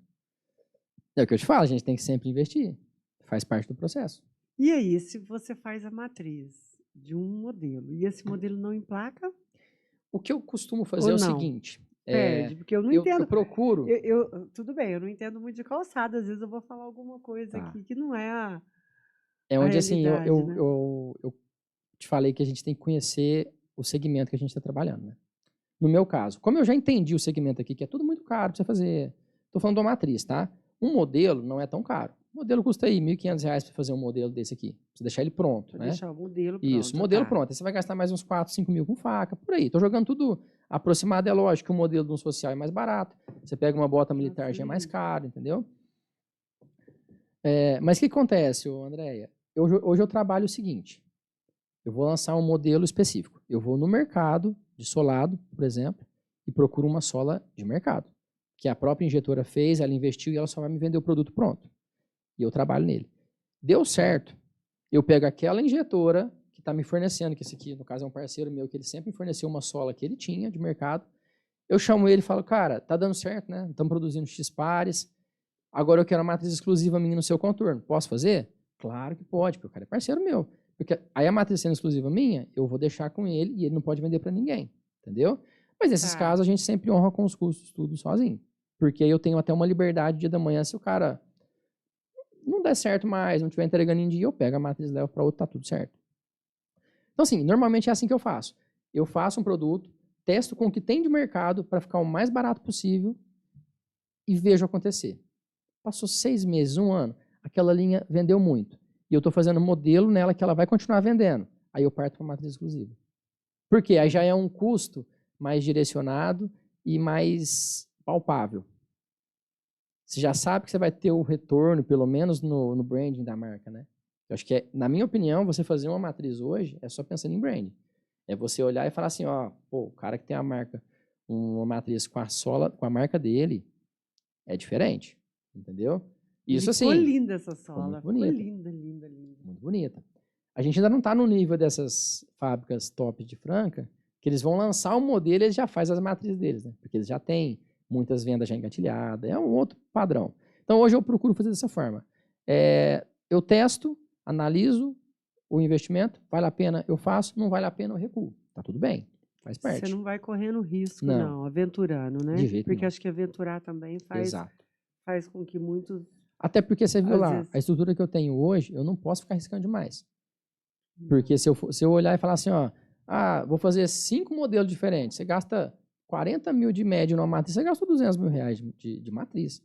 É o que eu te falo, a gente tem que sempre investir. Faz parte do processo. E aí, se você faz a matriz de um modelo e esse modelo não emplaca? O que eu costumo fazer é o seguinte. Perde, porque eu não entendo. Eu procuro. Tudo bem, eu não entendo muito de calçado. Às vezes eu vou falar alguma coisa aqui que não é a. É onde assim, né? eu te falei que a gente tem que conhecer o segmento que a gente está trabalhando, né? No meu caso, como eu já entendi o segmento aqui, que é tudo muito caro para você fazer. Estou falando de uma matriz, tá? Um modelo não é tão caro. O modelo custa aí R$1.500 para fazer um modelo desse aqui. Pra você deixar ele pronto, né? Deixar o modelo pronto. Isso, modelo pronto. Aí você vai gastar mais uns 4, 5 mil com faca, por aí. Tô jogando tudo aproximado, é lógico que o modelo de um social é mais barato. Você pega uma bota militar, já é mais caro, entendeu? Mas o que acontece, Andréia? Hoje eu trabalho o seguinte. Eu vou lançar um modelo específico. Eu vou no mercado de solado, por exemplo, e procuro uma sola de mercado. Que a própria injetora fez, ela investiu e ela só vai me vender o produto pronto. E eu trabalho nele. Deu certo. Eu pego aquela injetora que está me fornecendo, que esse aqui, no caso, é um parceiro meu, que ele sempre me forneceu uma sola que ele tinha de mercado. Eu chamo ele e falo, cara, tá dando certo, né? Estamos produzindo X pares. Agora eu quero uma matriz exclusiva minha no seu contorno. Posso fazer? Claro que pode, porque o cara é parceiro meu. Porque aí a matriz sendo exclusiva minha, eu vou deixar com ele e ele não pode vender para ninguém. Entendeu? Mas nesses casos, a gente sempre honra com os custos tudo sozinho. Porque aí eu tenho até uma liberdade dia da manhã, se o cara não der certo mais, não estiver entregando em dia, eu pego a matriz, levo para outro, tá tudo certo. Então, assim, normalmente é assim que eu faço. Eu faço um produto, testo com o que tem de mercado para ficar o mais barato possível e vejo acontecer. Passou 6 meses, 1 ano, aquela linha vendeu muito. E eu estou fazendo modelo nela que ela vai continuar vendendo. Aí eu parto para matriz exclusiva. Por quê? Aí já é um custo mais direcionado e mais palpável. Você já sabe que você vai ter o retorno, pelo menos no branding da marca, né? Eu acho que, na minha opinião, você fazer uma matriz hoje é só pensando em branding. É você olhar e falar assim, ó, pô, o cara que tem a marca, uma matriz com a sola, com a marca dele, é diferente, entendeu? Isso Ficou assim, linda essa ficou muito sola. Ficou bonita, linda, linda, linda. muito bonita. A gente ainda não está no nível dessas fábricas top de Franca, que eles vão lançar um modelo e eles já fazem as matrizes deles, né? Porque eles já têm muitas vendas já engatilhadas, é um outro padrão. Então hoje eu procuro fazer dessa forma. Eu testo, analiso o investimento, vale a pena, eu faço, não vale a pena, eu recuo. Tá tudo bem, faz Você parte. não vai correndo risco, Não, não, aventurando, de né? jeito Porque nenhum. acho que aventurar também Exato. faz com que muitos, Até porque você viu às lá, a vezes, estrutura que eu tenho hoje, eu não posso ficar arriscando demais. Porque não. se eu olhar e falar assim, ó, vou fazer 5 modelos diferentes, você gasta 40 mil de média numa matriz, você gasta 200 mil reais de matriz.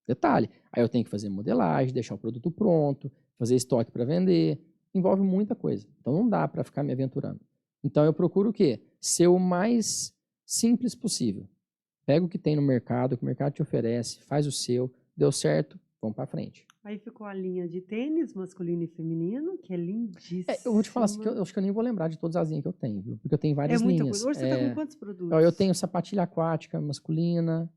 Detalhe, aí eu tenho que fazer modelagem, deixar o produto pronto, fazer estoque para vender, envolve muita coisa. Então não dá para ficar me aventurando. Então eu procuro o quê? Ser o mais simples possível. Pega o que tem no mercado, o que o mercado te oferece, faz o seu, deu certo, vamos para frente. Aí ficou a linha de tênis masculino e feminino, que é Eu vou te falar assim, lindíssima. eu acho que eu nem vou lembrar de todas as linhas que eu tenho, viu? Porque eu tenho É várias muita coisa. linhas. Hoje você está com quantos Eu produtos? tenho sapatilha aquática masculina,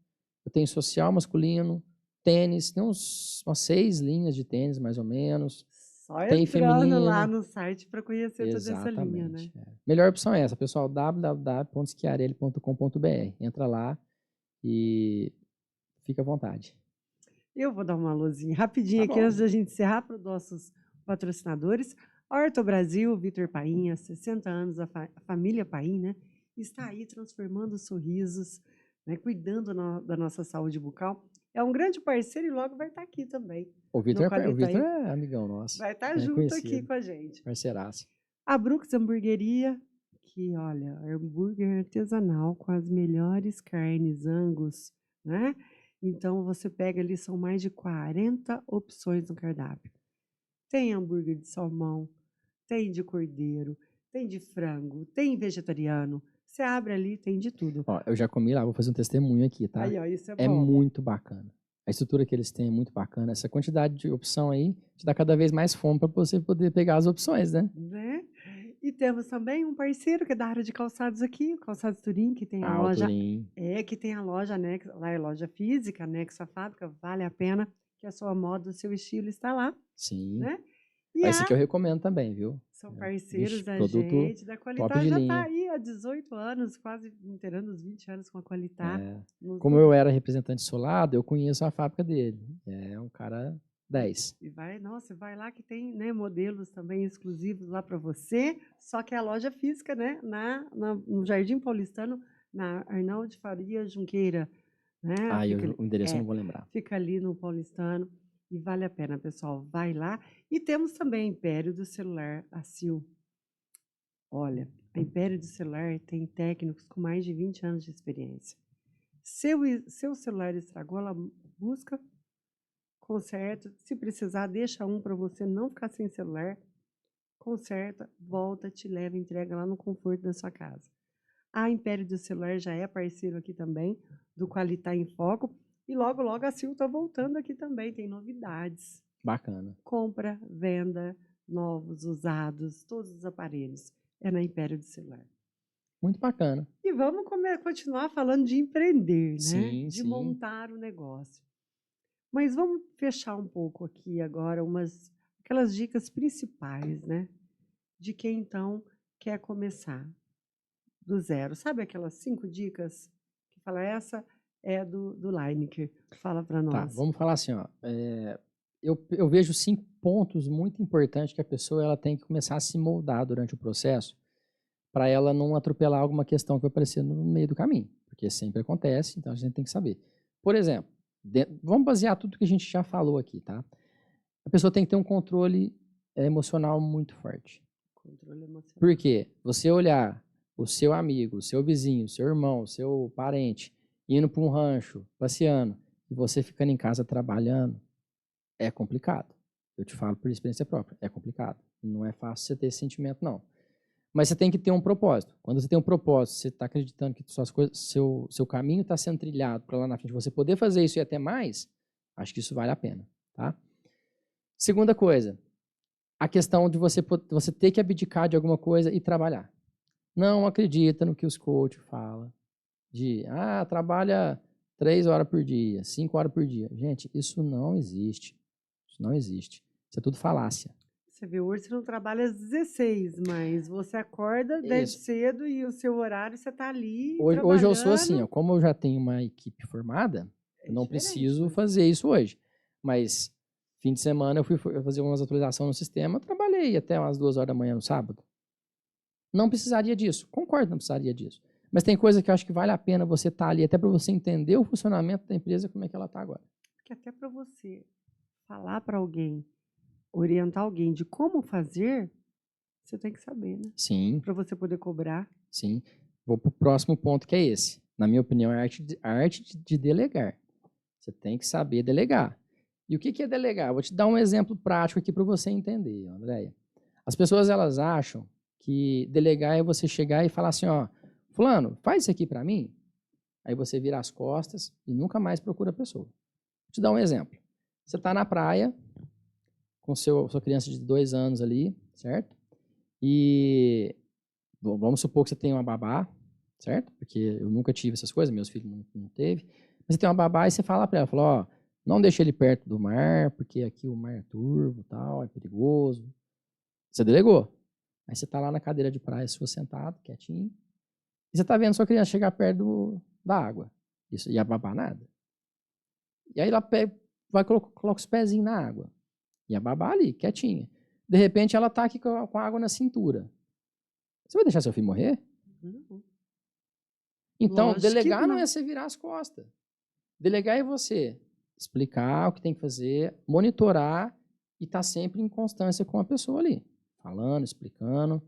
eu tenho social masculino, tênis, tem umas 6 linhas de tênis, mais ou menos. Só Tem entrando lá feminino. no site para conhecer toda essa linha, né? Exatamente. Melhor opção é essa, pessoal, www.schiarelli.com.br. Entra lá e fica à vontade. Eu vou dar uma luzinha rapidinho Tá aqui antes bom. da gente encerrar para os nossos patrocinadores. Horto Brasil, Vitor Painha, 60 anos, a família Paim, né? Está aí transformando sorrisos, né? Cuidando da nossa saúde bucal. É um grande parceiro e logo vai estar aqui também. O No Vitor Qualitaí. é amigão nosso. Vai estar É junto aqui conhecido. com a gente. Parceiraço. A Brooks Hamburgueria, que olha, hambúrguer artesanal com as melhores carnes Angus, né? Então você pega ali, são mais de 40 opções no cardápio. Tem hambúrguer de salmão, tem de cordeiro, tem de frango, tem vegetariano. Você abre ali, tem de tudo. Ó, eu já comi lá, vou fazer um testemunho aqui, tá? Aí, ó, isso é É bom. muito bacana. A estrutura que eles têm é muito bacana. Essa quantidade de opção aí te dá cada vez mais fome para você poder pegar as opções, né? Né? E temos também um parceiro que é da área de calçados aqui, o Calçados Turim, que tem a O loja, Turim. que tem a loja anexa, lá é loja física, anexo à fábrica, vale a pena, que a sua moda, o seu estilo está lá, Sim. né? E Esse aqui eu recomendo também, viu? são Vixe, parceiros da produto gente, da top Qualitá de já está linha. aí há 18 anos, quase inteirando os 20 anos com a Qualitá. Como eu era representante solado, eu conheço a fábrica dele. É um cara 10. E vai lá que tem, né, modelos também exclusivos lá para você, só que é a loja física, né, no Jardim Paulistano, na Arnaldo Faria Junqueira, né? O endereço eu não vou lembrar. Fica ali no Paulistano e vale a pena, pessoal, vai lá. E temos também a Império do Celular, a Sil. Olha, a Império do Celular tem técnicos com mais de 20 anos de experiência. Seu celular estragou, ela busca, conserta. Se precisar, deixa um para você não ficar sem celular. Conserta, volta, te leva, entrega lá no conforto da sua casa. A Império do Celular já é parceiro aqui também, do Qualitá em Foco. E logo, logo a Sil está voltando aqui também, tem novidades. Bacana. Compra, venda, novos, usados, todos os aparelhos. É na Império do Celular. Muito bacana. E vamos continuar falando de empreender, né? Sim, De sim. montar o negócio. Mas vamos fechar um pouco aqui agora aquelas dicas principais, né? De quem então quer começar do zero. Sabe aquelas 5 dicas que fala, essa é do Lineker. Fala para Tá, nós. vamos falar assim, ó. Eu vejo 5 pontos muito importantes que a pessoa ela tem que começar a se moldar durante o processo para ela não atropelar alguma questão que vai aparecer no meio do caminho, porque sempre acontece, então a gente tem que saber. Por exemplo, vamos basear tudo que a gente já falou aqui, tá? A pessoa tem que ter um controle emocional muito forte. Controle emocional. Por quê? Você olhar o seu amigo, o seu vizinho, o seu irmão, o seu parente, indo para um rancho, passeando, e você ficando em casa trabalhando, é complicado. Eu te falo por experiência própria, é complicado. Não é fácil você ter esse sentimento, não. Mas você tem que ter um propósito. Quando você tem um propósito, você está acreditando que suas coisas, seu caminho está sendo trilhado para lá na frente, você poder fazer isso e até mais, acho que isso vale a pena, tá? Segunda coisa, a questão de você ter que abdicar de alguma coisa e trabalhar. Não acredita no que os coaches falam de, trabalha 3 horas por dia, 5 horas por dia. Gente, isso não existe. Isso não existe. Isso é tudo falácia. Você vê, hoje você não trabalha às 16, mas você acorda, deve Isso. cedo e o seu horário você está ali Hoje eu sou assim, trabalhando. como eu já tenho uma equipe formada, eu não diferente, preciso né? fazer isso hoje. Mas fim de semana eu fui fazer umas atualizações no sistema, eu trabalhei até umas 2 horas da manhã no sábado. Não precisaria disso. Concordo, não precisaria disso. Mas tem coisa que eu acho que vale a pena você estar ali, até para você entender o funcionamento da empresa, como é que ela está agora. Porque até para você falar para alguém, orientar alguém de como fazer, você tem que saber, né? Sim, Para você poder cobrar. sim. Vou para o próximo ponto, que é esse. Na minha opinião, é a arte de delegar. Você tem que saber delegar. E o que é delegar? Vou te dar um exemplo prático aqui para você entender, Andréia. As pessoas, elas acham que delegar é você chegar e falar assim, ó, fulano, faz isso aqui para mim. Aí você vira as costas e nunca mais procura a pessoa. Vou te dar um exemplo. Você está na praia com sua criança de 2 anos ali, certo? E vamos supor que você tem uma babá, certo? Porque eu nunca tive essas coisas, meus filhos não teve. Mas você tem uma babá e você fala para ela, ó, não deixa ele perto do mar, porque aqui o mar é turvo, tal, é perigoso. Você delegou. Aí você está lá na cadeira de praia, sua sentado, quietinho, e você está vendo sua criança chegar perto da água. Isso, e a babá nada. E aí ela coloca os pezinhos na água. E a babá ali, quietinha. De repente ela está aqui com a água na cintura. Você vai deixar seu filho morrer? Não. Então, Lógico delegar que não não. é você virar as costas. Delegar é você explicar o que tem que fazer, monitorar e estar sempre em constância com a pessoa ali. Falando, explicando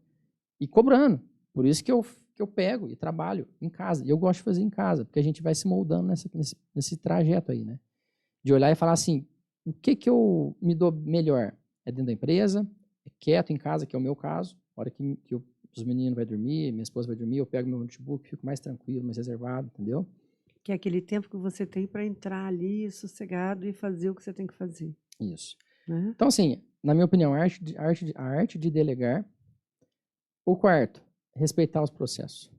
e cobrando. Por isso que eu pego e trabalho em casa. E eu gosto de fazer em casa, porque a gente vai se moldando nesse trajeto aí, né? De olhar e falar assim, o que eu me dou melhor? É dentro da empresa, é quieto em casa, que é o meu caso. A hora que os meninos vão dormir, minha esposa vai dormir, eu pego meu notebook, fico mais tranquilo, mais reservado, entendeu? Que é aquele tempo que você tem para entrar ali sossegado e fazer o que você tem que fazer. Isso. Né? Então, assim, na minha opinião, a arte de delegar. O quarto, respeitar os processos.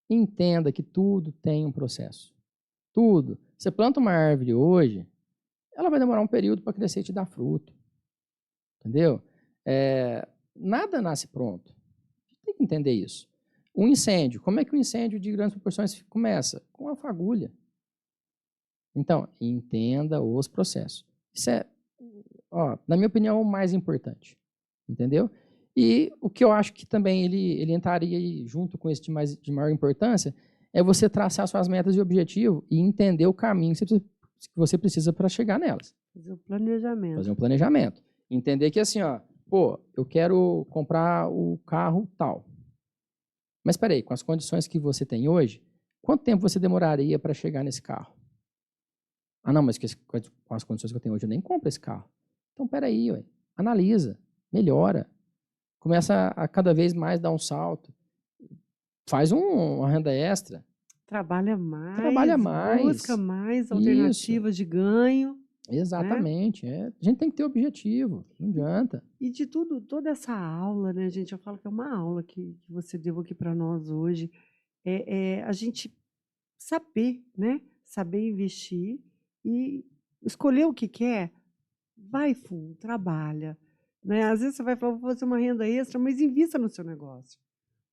Entenda que tudo tem um processo. Tudo. Você planta uma árvore hoje, ela vai demorar um período para crescer e te dar fruto. Entendeu? Nada nasce pronto. Tem que entender isso. Um incêndio. Como é que um incêndio de grandes proporções começa? Com a fagulha. Então, entenda os processos. Isso é, na minha opinião, o mais importante. Entendeu? E o que eu acho que também ele entraria aí junto com esse de maior importância é você traçar suas metas e objetivos e entender o caminho que você precisa para chegar nelas. Fazer o planejamento. Fazer um planejamento. Entender que assim, eu quero comprar o carro tal. Mas espera aí, com as condições que você tem hoje, quanto tempo você demoraria para chegar nesse carro? Não, mas com as condições que eu tenho hoje, eu nem compro esse carro. Então, espera aí, analisa, melhora. Começa a cada vez mais dar um salto. Faz uma renda extra. Trabalha mais, busca mais Isso. alternativas de ganho. Exatamente. Né? A gente tem que ter objetivo, não adianta. E de tudo, toda essa aula, né, gente? Eu falo que é uma aula que você deu aqui para nós hoje. É a gente saber, né? Saber investir e escolher o que quer. Vai fundo, trabalha. Né? Às vezes você vai falar, vou fazer uma renda extra, mas invista no seu negócio.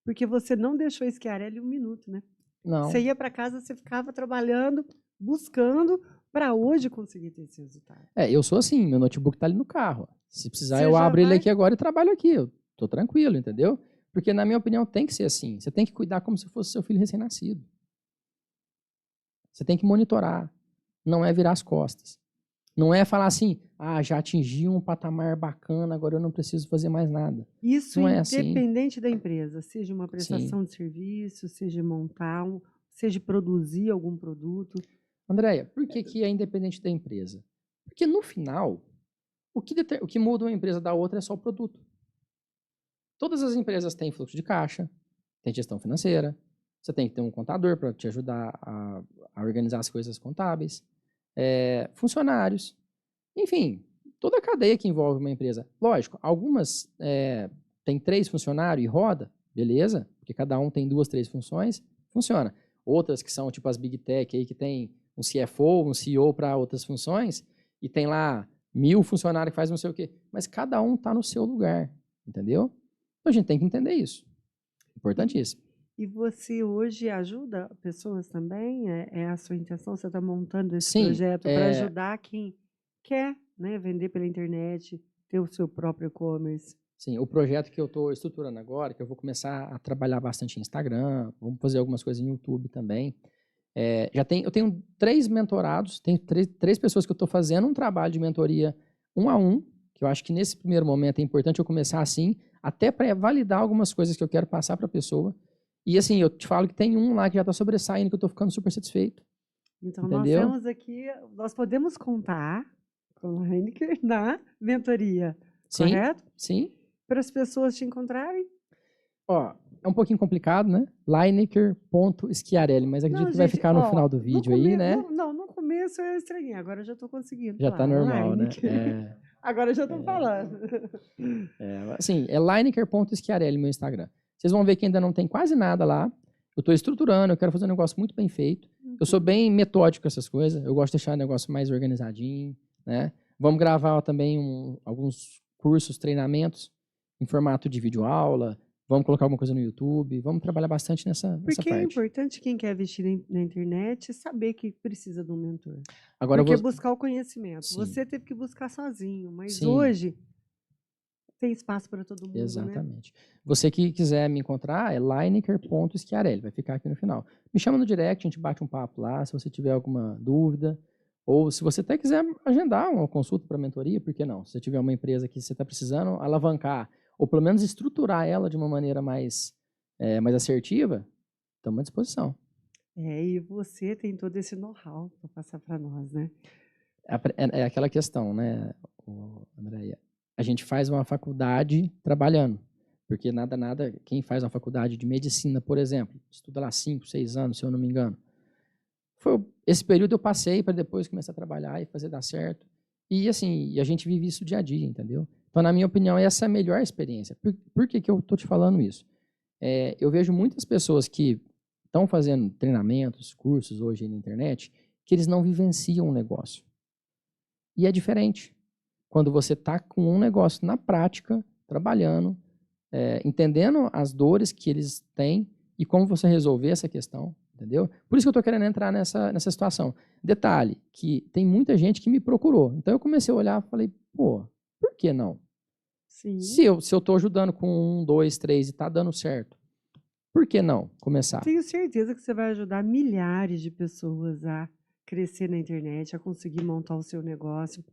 Porque você não deixou esquiar ali 1 minuto, né? Não. Você ia para casa, você ficava trabalhando, buscando para hoje conseguir ter esse resultado. Eu sou assim, meu notebook tá ali no carro. Se precisar, Você eu já abro ele vai- aqui agora e trabalho aqui. Eu tô tranquilo, entendeu? Porque, na minha opinião, tem que ser assim. Você tem que cuidar como se fosse seu filho recém-nascido. Você tem que monitorar. Não é virar as costas. Não é falar assim, já atingi um patamar bacana, agora eu não preciso fazer mais nada. Isso Não é assim. independente da empresa, seja uma prestação de serviço, seja montar, seja produzir algum produto. Andréia, por que que é independente da empresa? Porque no final, o que muda uma empresa da outra é só o produto. Todas as empresas têm fluxo de caixa, tem gestão financeira, você tem que ter um contador para te ajudar a organizar as coisas contábeis, funcionários, enfim, toda a cadeia que envolve uma empresa. Lógico, algumas tem 3 funcionários e roda, beleza, porque cada um tem 2, 3 funções, funciona. Outras que são tipo as Big Tech aí, que tem um CFO, um CEO para outras funções, e tem lá 1000 funcionários que faz não sei o quê, mas cada um está no seu lugar, entendeu? Então a gente tem que entender isso. Importantíssimo. E você hoje ajuda pessoas também? É a sua intenção? Você está montando esse Sim, projeto para ajudar quem quer, né, vender pela internet, ter o seu próprio e-commerce? sim, o projeto que eu estou estruturando agora, que eu vou começar a trabalhar bastante em Instagram, vamos fazer algumas coisas em YouTube também. Eu tenho 3 mentorados, tenho 3 pessoas que eu estou fazendo um trabalho de mentoria 1 a 1, que eu acho que nesse primeiro momento é importante eu começar assim, até para validar algumas coisas que eu quero passar para a pessoa. E assim, eu te falo que tem um lá que já está sobressaindo, que eu estou ficando super satisfeito. Então, Entendeu? nós podemos contar com a Heineken na mentoria, Sim, correto? sim. Para as pessoas te encontrarem? Ó, é um pouquinho complicado, né? Lineker.schiarelli, mas acredito Não, que vai gente, ficar no ó, final do vídeo aí, né? no começo eu estranhei, agora eu já estou conseguindo Já tá falar, normal, né? Heineken. Agora eu já estou falando. Assim, é lineker.schiarelli meu Instagram. Vocês vão ver que ainda não tem quase nada lá. Eu estou estruturando, eu quero fazer um negócio muito bem feito. Eu sou bem metódico com essas coisas. Eu gosto de deixar o negócio mais organizadinho, né? Vamos gravar também alguns cursos, treinamentos em formato de videoaula. Vamos colocar alguma coisa no YouTube. Vamos trabalhar bastante nessa Porque é parte. importante quem quer investir na internet saber que precisa de um mentor. Agora eu Porque vou. buscar o conhecimento. Sim, Você teve que buscar sozinho, mas sim. hoje tem espaço para todo mundo, né? Exatamente. Você que quiser me encontrar é lineker.schiarelli, vai ficar aqui no final. Me chama no direct, a gente bate um papo lá, se você tiver alguma dúvida, ou se você até quiser agendar uma consulta para mentoria, por que não? Se você tiver uma empresa que você está precisando alavancar, ou pelo menos estruturar ela de uma maneira mais assertiva, estamos à disposição. E você tem todo esse know-how para passar para nós, né? É aquela questão, né, Andréia? A gente faz uma faculdade trabalhando. Porque nada, quem faz uma faculdade de medicina, por exemplo, estuda lá 5, 6 anos, se eu não me engano. Esse período eu passei para depois começar a trabalhar e fazer dar certo. E assim, a gente vive isso dia a dia, entendeu? Então, na minha opinião, essa é a melhor experiência. Por que eu estou te falando isso? Eu vejo muitas pessoas que estão fazendo treinamentos, cursos hoje na internet, que eles não vivenciam o negócio. E é diferente. Quando você está com um negócio na prática, trabalhando, entendendo as dores que eles têm e como você resolver essa questão, entendeu? Por isso que eu estou querendo entrar nessa situação. Detalhe, que tem muita gente que me procurou. Então eu comecei a olhar e falei, pô, por que não? Sim. Se eu estou ajudando com 1, 2, 3 e está dando certo, por que não começar? Tenho certeza que você vai ajudar milhares de pessoas a crescer na internet, a conseguir montar o seu negócio.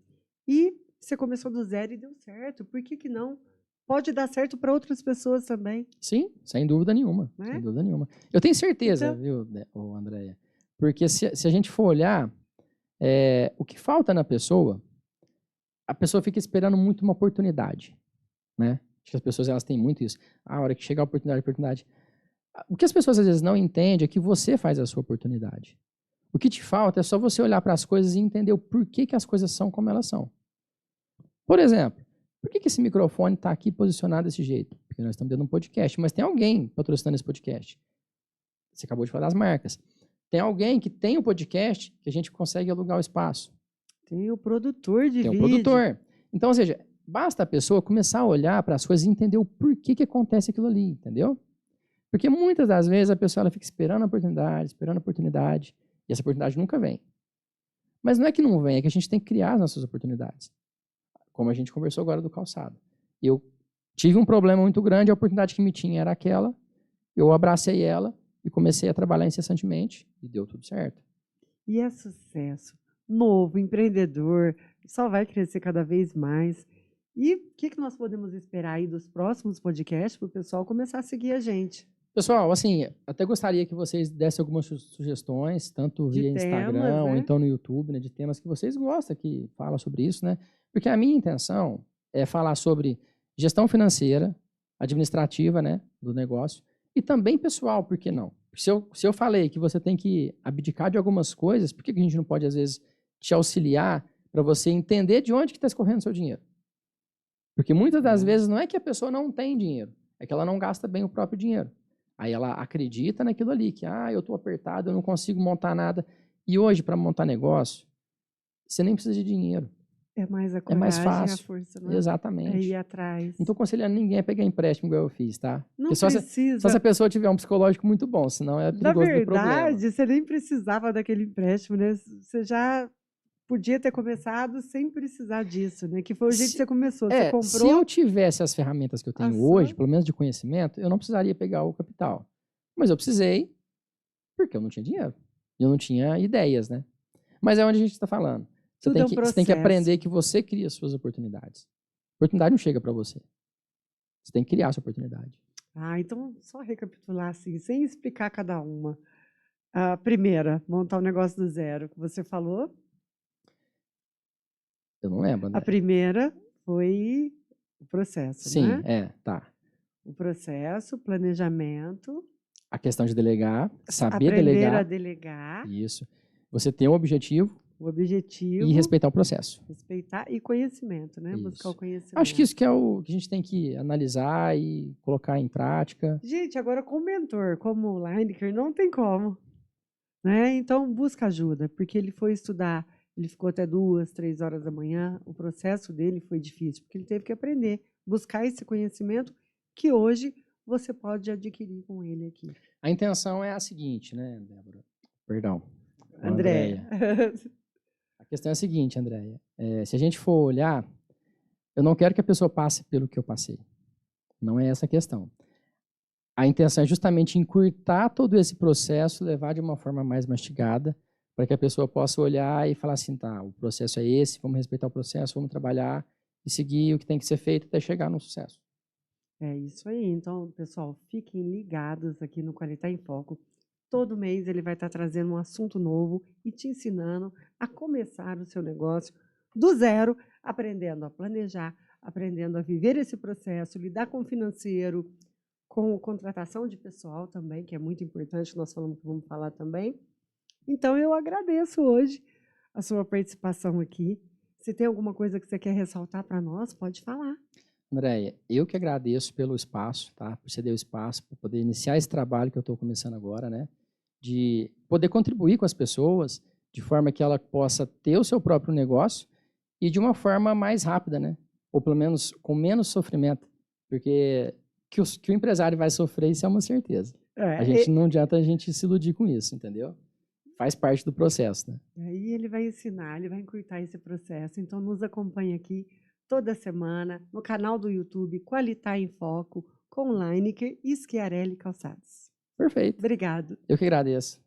E você começou do zero e deu certo. Por que não? Pode dar certo para outras pessoas também. Sim, sem dúvida nenhuma. Né? Sem dúvida nenhuma. Eu tenho certeza, Então, viu, Andréia? Porque se a gente for olhar, o que falta na pessoa, a pessoa fica esperando muito uma oportunidade, né? Acho que as pessoas elas têm muito isso. A hora que chegar a oportunidade. O que as pessoas às vezes não entendem é que você faz a sua oportunidade. O que te falta é só você olhar para as coisas e entender o porquê que as coisas são como elas são. Por exemplo, por que esse microfone está aqui posicionado desse jeito? Porque nós estamos dentro de um podcast, mas tem alguém patrocinando esse podcast. Você acabou de falar das marcas. Tem alguém que tem o podcast que a gente consegue alugar o espaço. Tem o produtor de Tem vídeo. o produtor. Então, ou seja, basta a pessoa começar a olhar para as coisas e entender o porquê que acontece aquilo ali, entendeu? Porque muitas das vezes a pessoa ela fica esperando a oportunidade, e essa oportunidade nunca vem. Mas não é que não vem, é que a gente tem que criar as nossas oportunidades. Como a gente conversou agora do calçado. Eu tive um problema muito grande, a oportunidade que me tinha era aquela, eu abracei ela e comecei a trabalhar incessantemente e deu tudo certo. E é sucesso. Novo, empreendedor, só vai crescer cada vez mais. E o que nós podemos esperar aí dos próximos podcasts para o pessoal começar a seguir a gente? Pessoal, assim, até gostaria que vocês dessem algumas sugestões, tanto De via Instagram temas, ou né? então no YouTube, né, de temas que vocês gostam, que fala sobre isso, né? Porque a minha intenção é falar sobre gestão financeira, administrativa, né, do negócio, e também pessoal, por que não? Se eu falei que você tem que abdicar de algumas coisas, por que que a gente não pode, às vezes, te auxiliar para você entender de onde que está escorrendo o seu dinheiro? Porque muitas das vezes não é que a pessoa não tem dinheiro, é que ela não gasta bem o próprio dinheiro. Aí ela acredita naquilo ali, que eu estou apertado, eu não consigo montar nada. E hoje, para montar negócio, você nem precisa de dinheiro. É mais a É mais coragem e a fácil. força, não é? É ir Exatamente. atrás. Não estou aconselhando ninguém a pegar empréstimo igual eu fiz, tá? Não Porque só se precisa. a pessoa tiver um psicológico muito bom, senão é Na perigoso ter problema. verdade, você nem precisava daquele empréstimo, né? Você já podia ter começado sem precisar disso, né? Que foi o jeito que Se, você começou. Você se eu comprou tivesse as ferramentas que eu a tenho sua. hoje, pelo menos de conhecimento, eu não precisaria pegar o capital. Mas eu precisei porque eu não tinha dinheiro. Eu não tinha ideias, né? Mas é onde a gente está falando. Tudo é um Você tem que processo. aprender que você cria as suas oportunidades. A oportunidade não chega para você. Você tem que criar a sua oportunidade. Então, só recapitular assim, sem explicar cada uma. A primeira, montar um negócio do zero, que você falou. Eu não lembro, A André. primeira foi o processo, Sim, né? tá. O processo, planejamento, A questão de delegar, saber aprender a delegar, delegar, isso. Você ter um objetivo o e objetivo, respeitar o processo. respeitar e conhecimento, né? Buscar o Isso. Acho que conhecimento. isso que é o que a gente tem que analisar e colocar em prática. Gente, agora com mentor, como o Lineker, não tem como, né? Então busca ajuda, porque ele foi estudar, ele ficou até 2, 3 horas da manhã. O processo dele foi difícil, porque ele teve que aprender, buscar esse conhecimento que hoje você pode adquirir com ele aqui. A intenção é a seguinte, né, Débora? Perdão. Andréia. A questão é a seguinte, Andréia. Se a gente for olhar, eu não quero que a pessoa passe pelo que eu passei. Não é essa a questão. A intenção é justamente encurtar todo esse processo, levar de uma forma mais mastigada, para que a pessoa possa olhar e falar assim, tá, o processo é esse, vamos respeitar o processo, vamos trabalhar e seguir o que tem que ser feito até chegar no sucesso. É isso aí. Então, pessoal, fiquem ligados aqui no Qualitar em Foco. Todo mês ele vai estar trazendo um assunto novo e te ensinando a começar o seu negócio do zero, aprendendo a planejar, aprendendo a viver esse processo, lidar com o financeiro, com contratação de pessoal também, que é muito importante, nós falamos que vamos falar também. Então, eu agradeço hoje a sua participação aqui. Se tem alguma coisa que você quer ressaltar para nós, pode falar. Andréia, eu que agradeço pelo espaço, tá? Por você dar o espaço para poder iniciar esse trabalho que eu estou começando agora, né? De poder contribuir com as pessoas de forma que ela possa ter o seu próprio negócio e de uma forma mais rápida, né? Ou pelo menos com menos sofrimento, porque que o empresário vai sofrer, isso é uma certeza. Não adianta a gente se iludir com isso, entendeu? Faz parte do processo, né? Aí ele vai ensinar, ele vai encurtar esse processo. Então, nos acompanhe aqui toda semana no canal do YouTube Qualitar em Foco com Lineker e Schiarelli Calçados. Perfeito. Obrigado. Eu que agradeço.